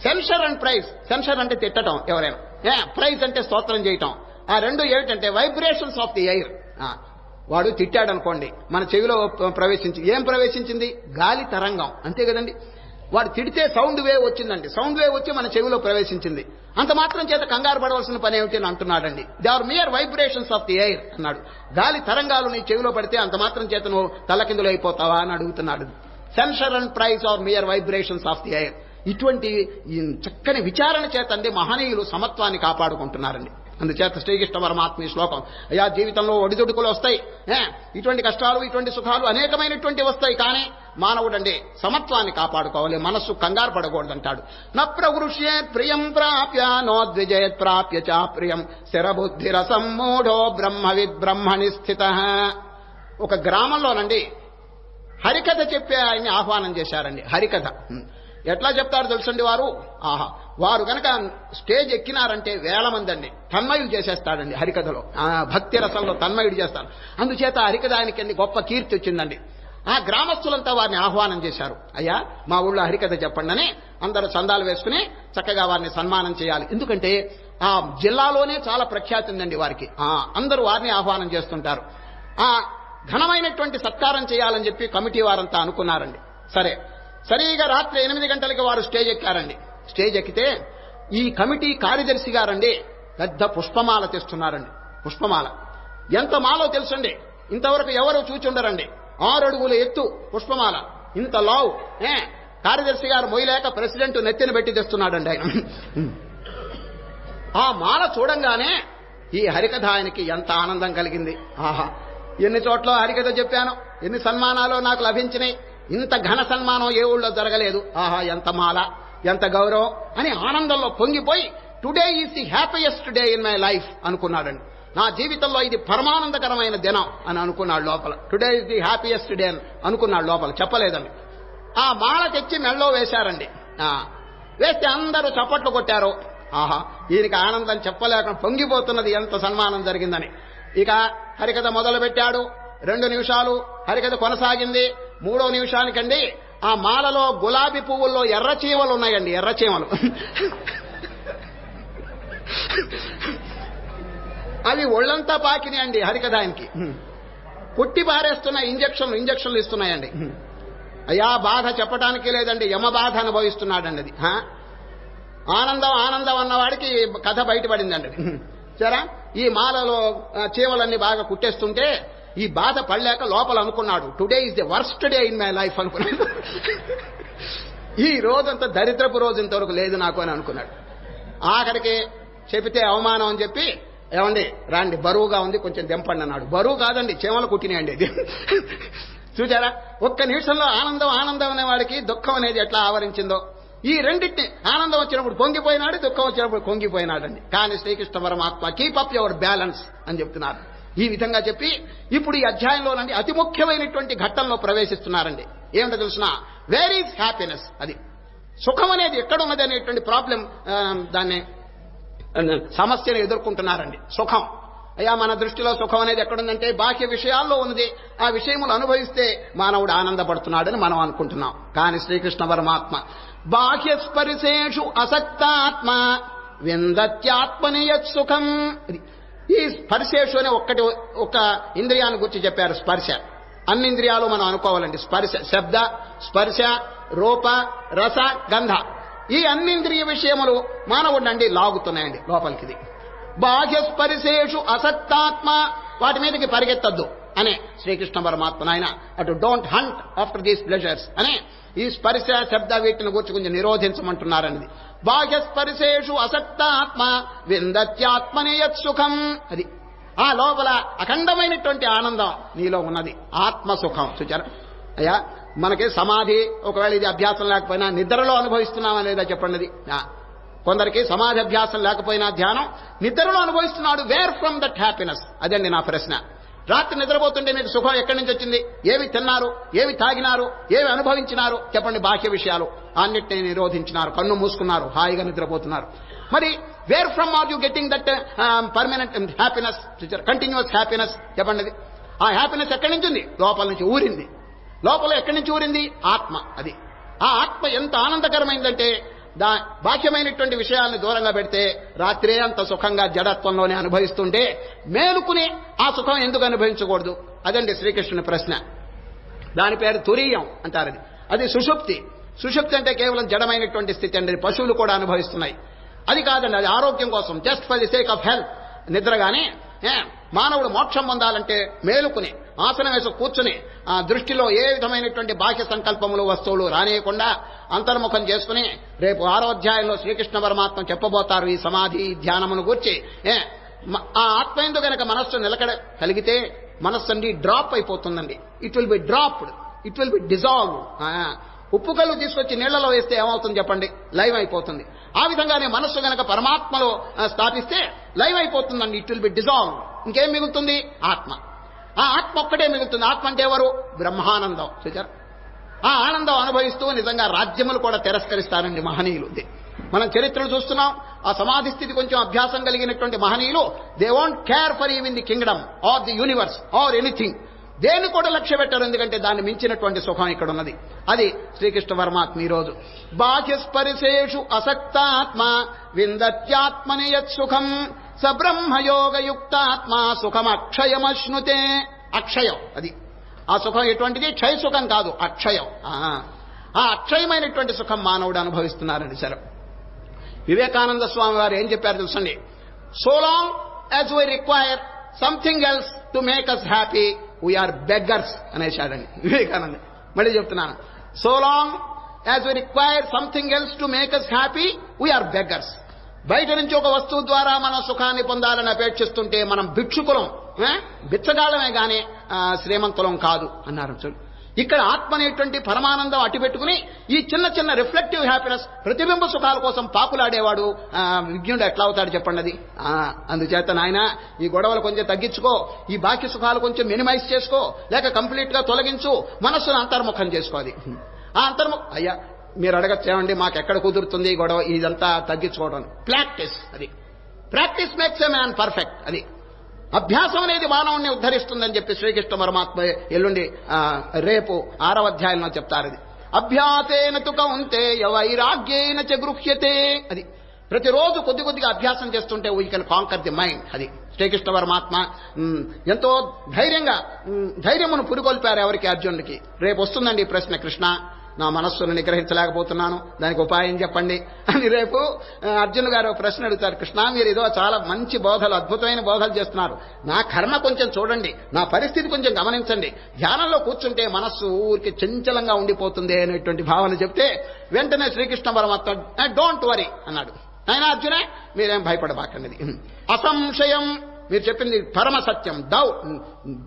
Censure and praise. సెన్సర్ అంటే తిట్టడం ఎవరైనా, ప్రైజ్ అంటే స్తోత్రం చేయటం. ఆ రెండు ఏమిటంటే వైబ్రేషన్స్ ఆఫ్ ది ఎయిర్. వాడు తిట్టాడనుకోండి, మన చెవిలో ఏం ప్రవేశించింది? గాలి తరంగం, అంతే కదండి. వాడు తిడితే సౌండ్ వేవ్ వచ్చిందండి. సౌండ్ వేవ్ వచ్చి మన చెవిలో ప్రవేశించింది. అంత మాత్రం చేత కంగారు పడవలసిన పని ఏమిటి అని అంటున్నాడండి. They are mere vibrations of the air అన్నాడు. గాలి తరంగాలు నీ చెవిలో పడితే అంత మాత్రం చేత నువ్వు తలకిందులు అయిపోతావా అని అడుగుతున్నాడు. Censure and praise are mere vibrations of the air. ఇటువంటి చక్కని విచారణ చేతండి మహనీయులు సమత్వాన్ని కాపాడుకుంటున్నారండి. అందుచేత శ్రీకృష్ణ పరమాత్మ ఈ శ్లోకం, అయ్యా జీవితంలో ఒడిదుడుకులు వస్తాయి, ఇటువంటి కష్టాలు ఇటువంటి సుఖాలు అనేకమైనటువంటి వస్తాయి, కానీ మానవుడండి సమత్వాన్ని కాపాడుకోవాలి, మనస్సు కంగారు పడకూడదంటాడు. న ప్రవృష్యేత్ ప్రియం ప్రాప్య నోద్విజేత్ ప్రాప్య చ ప్రియం స్థిరబుద్ధిరసమ్మూఢో బ్రహ్మవిద్ బ్రహ్మణి స్థితః. ఒక గ్రామంలోనండి హరికథ చెప్పే ఆయన్ని ఆహ్వానం చేశారండి. హరికథ ఎట్లా చెప్తారు తెలుసండి వారు, వారు కనుక స్టేజ్ ఎక్కినారంటే వేల మంది అండి తన్మయుడు చేసేస్తాడండి హరికథలో, భక్తి రసంలో తన్మయుడు చేస్తాడు. అందుచేత హరికథ ఆయనకి గొప్ప కీర్తి వచ్చిందండి. ఆ గ్రామస్తులంతా వారిని ఆహ్వానం చేశారు, అయ్యా మా ఊళ్ళో హరికథ చెప్పండి అని. అందరూ చందాలు వేసుకుని చక్కగా వారిని సన్మానం చేయాలి, ఎందుకంటే ఆ జిల్లాలోనే చాలా ప్రఖ్యాతి ఉందండి వారికి. అందరూ వారిని ఆహ్వానం చేస్తుంటారు. ఆ ఘనమైనటువంటి సత్కారం చేయాలని చెప్పి కమిటీ వారంతా అనుకున్నారండి. సరిగా రాత్రి 8 గంటలకి వారు స్టేజ్ ఎక్కారండి. స్టేజ్ ఎక్కితే ఈ కమిటీ కార్యదర్శి గారండి పెద్ద పుష్పమాల తెస్తున్నారండి. పుష్పమాల ఎంత మాలో తెలుసండి, ఇంతవరకు ఎవరు చూచుండరండి. 6 అడుగుల ఎత్తు పుష్పమాల, ఇంత లావు. కార్యదర్శి గారు మొయ్యలేక ప్రెసిడెంట్ నెత్తిన పెట్టి తెస్తున్నాడండి ఆయన. ఆ మాల చూడంగానే ఈ హరికథ ఆయనకి ఎంత ఆనందం కలిగింది. ఎన్ని చోట్ల హరికథ చెప్పాను, ఎన్ని సన్మానాలు నాకు లభించినాయి, ఇంత ఘన సన్మానం ఏ ఊళ్ళో జరగలేదు, ఎంత మాల, ఎంత గౌరవం అని ఆనందంలో పొంగిపోయి today is the happiest day in my life అనుకున్నాడండి. నా జీవితంలో ఇది పరమానందకరమైన దినం అని అనుకున్నాడు లోపల. Today is the happiest day అని అనుకున్నాడు లోపల, చెప్పలేదండి. ఆ మాల తెచ్చి మెళ్ళో వేశారండి. వేస్తే అందరూ చప్పట్లు కొట్టారు. ఈయనకి ఆనందం చెప్పలేక పొంగిపోతున్నది, ఎంత సన్మానం జరిగిందని. ఇక హరికథ మొదలు పెట్టాడు. 2 నిమిషాలు హరికథ కొనసాగింది. 3వ నిమిషానికండి ఆ మాలలో గులాబీ పువ్వుల్లో ఎర్రచీమలు ఉన్నాయండి, ఎర్రచీమలు. అవి ఒళ్ళంతా పాకినాయండి హరికథ ఆయనకి. పుట్టి పారేస్తున్న ఇంజక్షన్లు ఇస్తున్నాయండి. అయ్యా బాధ చెప్పడానికి లేదండి, యమ బాధ అనుభవిస్తున్నాడండి అది. ఆనందం అన్నవాడికి కథ బయటపడిందండి. సరే, ఈ మాలలో చీమలన్నీ బాగా కుట్టేస్తుంటే ఈ బాధ పడలేక లోపల అనుకున్నాడు, today is the worst day in my life అనుకున్నాడు. ఈ రోజంతా దరిద్రపు రోజు ఇంతవరకు లేదు నాకు అని అనుకున్నాడు. ఆఖరికి చెబితే అవమానం అని చెప్పి, ఏమండి రాండి బరువుగా ఉంది కొంచెం దెంపండి అన్నాడు. బరువు కాదండి, చీమలు కుట్టినాయండి అది. చూచారా, ఒక్క నిమిషంలో ఆనందం అనేవాడికి దుఃఖం అనేది ఎట్లా ఆవరించిందో. ఈ రెండింటిని ఆనందం వచ్చినప్పుడు పొంగిపోయినాడు, దుఃఖం వచ్చినప్పుడు పొంగిపోయినాడండి. కానీ శ్రీకృష్ణ పరమాత్మ కీప్ అప్ యువర్ బ్యాలెన్స్ అని చెప్తున్నారు. ఈ విధంగా చెప్పి ఇప్పుడు ఈ అధ్యాయంలోనండి అతి ముఖ్యమైనటువంటి ఘట్టంలో ప్రవేశిస్తున్నారండి. ఏమిటో తెలుసిన, వేర్ ఈజ్ హ్యాపీనెస్, అది సుఖం అనేది ఎక్కడున్నది అనేటువంటి ప్రాబ్లం, దాన్ని సమస్యను ఎదుర్కొంటున్నారండి. సుఖం, అయ్యా మన దృష్టిలో సుఖం అనేది ఎక్కడుందంటే బాహ్య విషయాల్లో ఉన్నది. ఆ విషయములు అనుభవిస్తే మానవుడు ఆనందపడుతున్నాడని మనం అనుకుంటున్నాం. కానీ శ్రీకృష్ణ పరమాత్మ బాహ్య స్పర్శేషు అసక్తాత్మ విందత్యాత్మని యత్ సుఖం. ఈ స్పర్శేషు అనే ఒక్క ఇంద్రియాన్ని గురించి చెప్పారు. స్పర్శ, అన్ని ఇంద్రియాలు మనం అనుకోవాలండి. స్పర్శ, శబ్ద స్పర్శ, రూప, రస, గంధ, ఈ అన్ని ఇంద్రియ విషయములు మానవుడండి లాగుతున్నాయండి లోపలికి. బాహ్య స్పర్శేషు అసక్తాత్మ, వాటి మీదకి పరిగెత్తద్దు అనే శ్రీకృష్ణ పరమాత్మ ఆయన అటు don't hunt after these pleasures అనే ఈ స్పర్శ శబ్ద వీటిని గురించి కొంచెం నిరోధించమంటున్నారన్నది. బాహ్య స్పర్శేషు అసక్తాత్మ విందత్యాత్మని యత్ సుఖం, అది ఆ లోపల అఖండమైనటువంటి ఆనందం నీలో ఉన్నది, ఆత్మసుఖం. చూచారా అయ్యా, మనకి సమాధి ఒకవేళ ఇది అభ్యాసం లేకపోయినా నిద్రలో అనుభవిస్తున్నామా లేదా చెప్పండి. కొందరికి సమాధి అభ్యాసం లేకపోయినా ధ్యానం నిద్రలో అనుభవిస్తున్నాడు. వేర్ ఫ్రమ్ దట్ హ్యాపీనెస్, అదండి నా ప్రశ్న. రాత్రి నిద్రపోతుంటే మీకు సుఖం ఎక్కడి నుంచి వచ్చింది? ఏమి తిన్నారు, ఏమి తాగినారు, ఏమి అనుభవించినారు చెప్పండి. బాహ్య విషయాలు అన్నిటినీ నిరోధించినారు, కన్ను మూసుకున్నారు, హాయిగా నిద్రపోతున్నారు. మరి where from are you getting that permanent happiness, continuous happiness చెప్పండి. ఆ హ్యాపీనెస్ ఎక్కడి నుంచి ఉంది? లోపల నుంచి ఊరింది. లోపల ఎక్కడి నుంచి ఊరింది? ఆత్మ. అది ఆ ఆత్మ ఎంత ఆనందకరమైందంటే బాహ్యమైనటువంటి విషయాలను దూరంగా పెడితే రాత్రే అంత సుఖంగా జడత్వంలోనే అనుభవిస్తుంటే మేలుకుని ఆ సుఖం ఎందుకు అనుభవించకూడదు? అదండి శ్రీకృష్ణుని ప్రశ్న. దాని పేరు తురీయం అంటారు. అది సుషుప్తి. సుషుప్తి అంటే కేవలం జడమైనటువంటి స్థితి అండి, పశువులు కూడా అనుభవిస్తున్నాయి. అది కాదండి, అది ఆరోగ్యం కోసం, just for the sake of health. నిద్రగానే మానవుడు మోక్షం పొందాలంటే మేలుకుని ఆసనం వేసి కూర్చుని ఆ దృష్టిలో ఏ విధమైనటువంటి బాహ్య సంకల్పములు వస్తువులు రానియకుండా అంతర్ముఖం చేసుకుని రేపు 6వ అధ్యాయంలో శ్రీకృష్ణ పరమాత్మ చెప్పబోతారు ఈ సమాధి ధ్యానమును గూర్చి. ఆ ఆత్మయందు గనక మనస్సు నిలకడ కలిగితే మనస్సు అండి డ్రాప్ అయిపోతుందండి. It will be dropped, it will be dissolve. ఉప్పు కళ్ళు తీసుకొచ్చి నీళ్లలో వేస్తే ఏమవుతుంది చెప్పండి? లైవ్ అయిపోతుంది. ఆ విధంగానే మనస్సు గనక పరమాత్మలో స్థాపిస్తే లైవ్ అయిపోతుందండి. It will be dissolve. ఇంకేం మిగులుతుంది? ఆత్మ. ఆ ఆత్మ ఒక్కటే మిగులుతుంది. ఆత్మ అంటే ఎవరు? బ్రహ్మానందం. చూచారు? ఆ ఆనందం అనుభవిస్తూ నిజంగా రాజ్యములు కూడా తిరస్కరిస్తారండి మహనీయులు. మనం చరిత్రలు చూస్తున్నాం. ఆ సమాధి స్థితి కొంచెం అభ్యాసం కలిగినటువంటి మహనీయులు they won't care for even the kingdom or the universe or anything. దేన్ని కూడా లక్ష్య పెట్టరు. ఎందుకంటే దాన్ని మించినటువంటి సుఖం ఇక్కడ ఉన్నది. అది శ్రీకృష్ణ పరమాత్మ ఈరోజు బాహ్యస్పరిశేషు అసక్తాత్మ విందత్యాత్మని యత్ సుఖం సబ్రహ్మయోగయుక్తాత్మ సుఖమక్షయమశ్నుతే. అక్షయం అది. ఆ సుఖం ఎటువంటిది? క్షయ సుఖం కాదు, అక్షయం. ఆ అక్షయమైనటువంటి సుఖం మానవుడు అనుభవిస్తున్నారని సరే. వివేకానంద స్వామి వారు ఏం చెప్పారు తెలుసండి? So long as we require something else to make us happy we are beggars అనేసాడండి వివేకానంద. మళ్ళీ చెప్తున్నాను, so long as we require something else to make us happy we are beggars. బయట నుంచి ఒక వస్తువు ద్వారా మనం సుఖాన్ని పొందాలని అపేక్షిస్తుంటే మనం భిక్షుకులం, బిచ్చగాళ్ళమే గాని శ్రీమంతులం కాదు అన్నారు. చూడు, ఇక్కడ ఆత్మ అనేటువంటి పరమానందం అట్టి పెట్టుకుని ఈ చిన్న చిన్న రిఫ్లెక్టివ్ హ్యాపీనెస్, ప్రతిబింబ సుఖాల కోసం పాకులాడేవాడు విజ్ఞుడు ఎట్లా అవుతాడు చెప్పండి? అది అందుచేత నాయన ఈ గొడవలు కొంచెం తగ్గించుకో, ఈ బాకీ సుఖాలు కొంచెం మినిమైజ్ చేసుకో, లేక కంప్లీట్ గా తొలగించు, మనస్సును అంతర్ముఖం చేసుకో. అది ఆ అయ్యా మీరు అడగచ్చేమండి మాకెక్కడ కుదురుతుంది గొడవ ఇదంతా తగ్గించుకోవడం? ప్రాక్టీస్. అది practice makes a man perfect. అది అభ్యాసం అనేది మానవుణ్ణి ఉద్ధరిస్తుందని చెప్పి శ్రీకృష్ణ పరమాత్మ ఎల్లుండి రేపు 6వ అధ్యాయంలో చెప్తారు. అది అభ్యాసేన తు కౌంతేయ వైరాగ్యేన చ గృహ్యతే. అది ప్రతిరోజు కొద్ది కొద్దిగా అభ్యాసం చేస్తుంటే we can canker the mind. అది శ్రీకృష్ణ పరమాత్మ ఎంతో ధైర్యమును పురికొల్పారు ఎవరికి? అర్జునుడికి. రేపు వస్తుందండి ప్రశ్న, కృష్ణ నా మనస్సును నిగ్రహించలేకపోతున్నాను, దానికి ఉపాయం చెప్పండి అని రేపు అర్జున్ గారు ప్రశ్న అడుగుతారు. కృష్ణ మీరు ఏదో చాలా మంచి బోధలు, అద్భుతమైన బోధలు చేస్తున్నారు, నా కర్మ కొంచెం చూడండి, నా పరిస్థితి కొంచెం గమనించండి, ధ్యానంలో కూర్చుంటే మనస్సు ఊరికి చంచలంగా ఉండిపోతుంది అనేటువంటి భావన చెప్తే వెంటనే శ్రీకృష్ణ పరమాత్మ డోంట్ వరీ అన్నాడు. ఆయన అర్జునే మీరేం భయపడబాకండి, అసంశయం మీరు చెప్పింది పరమ సత్యం,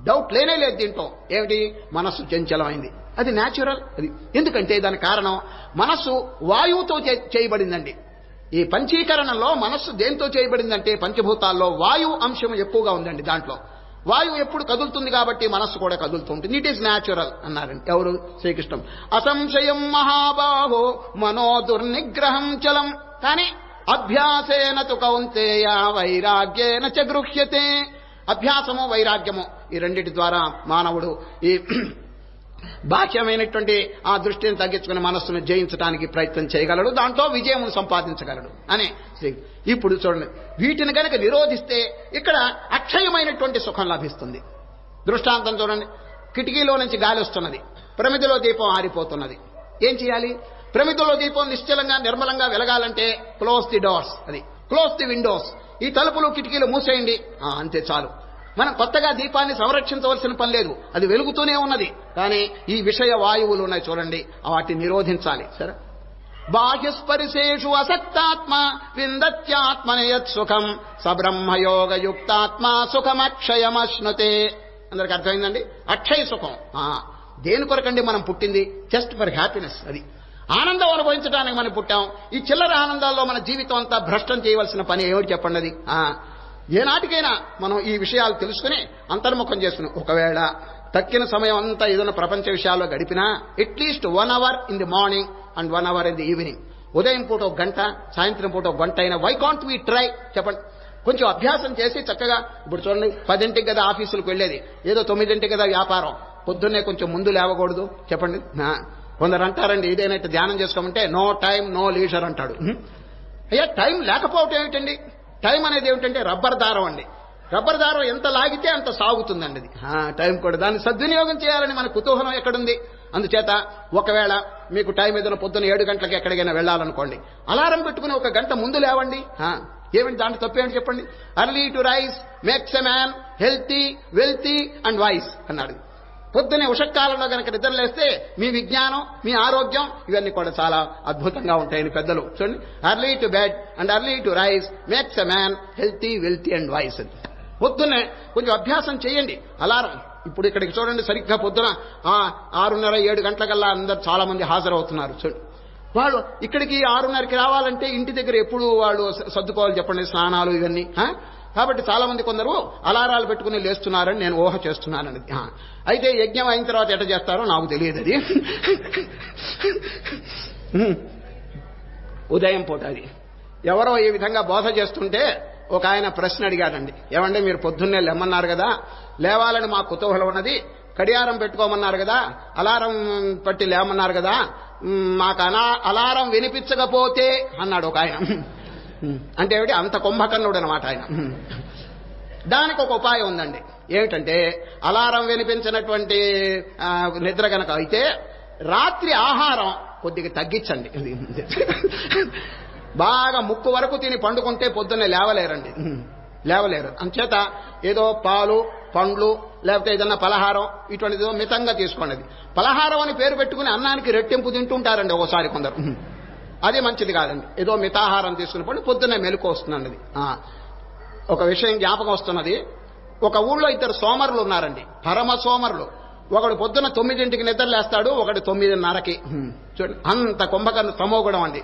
డౌట్ లేనే లేదు దీంట్లో. ఏమిటి? మనస్సు చంచలమైంది. అది న్యాచురల్. అది ఎందుకంటే దాని కారణం మనస్సు వాయువుతో చేయబడిందండి. ఈ పంచీకరణంలో మనస్సు దేంతో చేయబడిందంటే పంచభూతాల్లో వాయువు అంశం ఎక్కువగా ఉందండి. దాంట్లో వాయువు ఎప్పుడు కదులుతుంది కాబట్టి మనస్సు కూడా కదులుతుంటుంది. ఇట్ ఈస్ న్యాచురల్ అన్నారండి ఎవరు? శ్రీకృష్ణం. అసంశయం మహాబాహో మనో దుర్నిగ్రహం చలం. కానీ అభ్యాసేన తు కౌంతేయ వైరాగ్యేన చ గృహ్యతే. అభ్యాసము వైరాగ్యము ఈ రెండిటి ద్వారా మానవుడు ఈ బాహ్యమైనటువంటి ఆ దృష్టిని తగ్గించుకుని మనస్సును జయించడానికి ప్రయత్నం చేయగలడు, దాంట్లో విజయం సంపాదించగలడు అని ఇప్పుడు చూడండి. వీటిని కనుక నిరోధిస్తే ఇక్కడ అక్షయమైనటువంటి సుఖం లభిస్తుంది. దృష్టాంతం చూడండి. కిటికీలో నుంచి గాలి వస్తున్నది, ప్రమిదిలో దీపం ఆరిపోతున్నది. ఏం చేయాలి? ప్రమిదిలో దీపం నిశ్చలంగా నిర్మలంగా వెలగాలంటే క్లోజ్ ది డోర్స్. అది క్లోజ్ ది విండోస్. ఈ తలుపులు కిటికీలు మూసేయండి, అంతే చాలు. మనం కొత్తగా దీపాన్ని సంరక్షించవలసిన పని లేదు, అది వెలుగుతూనే ఉన్నది. కానీ ఈ విషయ వాయువులు ఉన్నాయి చూడండి, వాటిని నిరోధించాలి. సరే, బాహ్యస్పరిశేషు అసక్తాత్మ విందత్యాత్మని యత్ సుఖం సబ్రహ్మయోగయుక్తాత్మ సుఖమక్షయమశ్నుతే. అందరికి అర్థమైందండి? అక్షయ సుఖం దేని కొరకండి మనం పుట్టింది? Just for happiness. అది ఆనందం అనుభవించడానికి మనం పుట్టాం. ఈ చిల్లర ఆనందాల్లో మన జీవితం అంతా భ్రష్టం చేయవలసిన పని ఏమిటి చెప్పండి? అది ఏనాటికైనా మనం ఈ విషయాలు తెలుసుకుని అంతర్ముఖం చేసుకుని ఒకవేళ తక్కిన సమయం అంతా ఏదైనా ప్రపంచ విషయాల్లో గడిపినా at least 1 hour in the morning and 1 hour in the evening, ఉదయం పూట 1 గంట, సాయంత్రం పూట 1 గంట అయినా వై కాంట్ వి ట్రై చెప్పండి. కొంచెం అభ్యాసం చేసి చక్కగా ఇప్పుడు చూడండి 10ంటికి కదా ఆఫీసులకు వెళ్ళేది, ఏదో 9ంటికి కదా వ్యాపారం, పొద్దున్నే కొంచెం ముందు లేవకూడదు చెప్పండి. కొందరు అంటారండి ఇదేనైతే ధ్యానం చేసుకోమంటే నో టైం నో లీజర్ అంటాడు. అయ్యా టైం లేకపోవటం ఏమిటండి? టైం అనేది ఏమిటంటే రబ్బర్ దారం అండి. రబ్బర్ దారం ఎంత లాగితే అంత సాగుతుందండి. అది టైం కూడా దాన్ని సద్వినియోగం చేయాలని మన కుతూహలం ఎక్కడుంది? అందుచేత ఒకవేళ మీకు టైం ఏదైనా పొద్దున్న 7 గంటలకు ఎక్కడికైనా వెళ్ళాలనుకోండి, అలారం పెట్టుకుని 1 గంట ముందు లేవండి. ఏమిటి దాంట్లో తప్పేమిటి చెప్పండి? Early to rise makes a man healthy wealthy and wise అన్నాడు. పొద్దునే ఉషకాలంలో కనుక నిద్రలేస్తే మీ విజ్ఞానం, మీ ఆరోగ్యం ఇవన్నీ కూడా చాలా అద్భుతంగా ఉంటాయని పెద్దలు చూడండి. Early to bed and early to rise makes a man healthy, wealthy and wise. పొద్దున్నే కొంచెం అభ్యాసం చేయండి. అలారం ఇప్పుడు ఇక్కడికి చూడండి, సరిగ్గా పొద్దున 6:30-7 గంటలకల్లా అందరు చాలా మంది హాజరవుతున్నారు. చూడండి, వాళ్ళు ఇక్కడికి 6:30కి రావాలంటే ఇంటి దగ్గర ఎప్పుడు వాళ్ళు సర్దుకోవాలి చెప్పండి, స్నానాలు ఇవన్నీ. కాబట్టి చాలా మంది కొందరు అలారాలు పెట్టుకుని లేస్తున్నారని నేను ఊహ చేస్తున్నానండి. అయితే యజ్ఞం అయిన తర్వాత ఎట్లా చేస్తారో నాకు తెలియదు. అది ఉదయం పూట అది ఎవరో ఈ విధంగా బోధ చేస్తుంటే ఒక ఆయన ప్రశ్న అడిగాడండి. ఏమంటే మీరు పొద్దున్నే లేమన్నారు కదా, లేవాలని మా కుతూహలం ఉన్నది, కడియారం పెట్టుకోమన్నారు కదా, అలారం పట్టి లేమన్నారు కదా, మాకు అలారం వినిపించకపోతే అన్నాడు ఒక ఆయన. అంటే ఏమిటి, అంత కుంభకర్ణుడు అనమాట ఆయన. దానికి ఒక ఉపాయం ఉందండి. ఏమిటంటే అలారం వినిపించినటువంటి నిద్ర కనుక అయితే రాత్రి ఆహారం కొద్దిగా తగ్గించండి. బాగా ముక్కు వరకు తిని పండుకుంటే పొద్దున్నే లేవలేరు. అంచేత ఏదో పాలు, పండ్లు, లేకపోతే ఏదన్నా పలహారం ఇటువంటిదో మితంగా తీసుకోండి. పలహారం అని పేరు పెట్టుకుని అన్నానికి రెట్టింపు తింటుంటారండి ఒకసారి కొందరు. అది మంచిది కాదండి. ఏదో మితాహారం తీసుకున్నప్పుడు పొద్దున్నే మెలకు వస్తుందండి. ఒక విషయం జ్ఞాపకం వస్తున్నది. ఒక ఊళ్ళో 2 సోమరులు ఉన్నారండి, పరమ సోమరులు. ఒకడు పొద్దున 9ంటికి నిద్రలేస్తాడు, ఒకడు 9:30కి. చూడండి, అంత కుంభకర్ణ తమోగుణం అండి.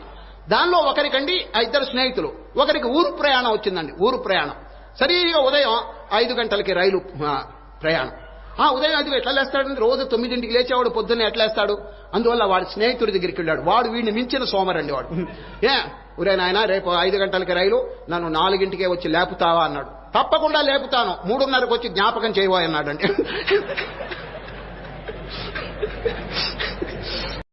దానిలో ఒకరికండి 2 స్నేహితులు, ఒకరికి ఊరు ప్రయాణం వచ్చిందండి. ఊరు ప్రయాణం సరిగా ఉదయం 5 గంటలకి రైలు ప్రయాణం. ఉదయం 5 ఎట్లా లేస్తాడండి, రోజు 9ంటికి లేచేవాడు పొద్దున్నే ఎట్లా లేస్తాడు. అందువల్ల వాడి స్నేహితుడి దగ్గరికి వెళ్ళాడు. వాడు వీడిని మించిన సోమరండి వాడు. ఒరే నాయన, రేపు 5 గంటలకి రైలు, నన్ను 4ంటికే వచ్చి లేపుతావా అన్నాడు. తప్పకుండా లేపుతాను, 3:30కి వచ్చి జ్ఞాపకం చేయవా అన్నాడండి.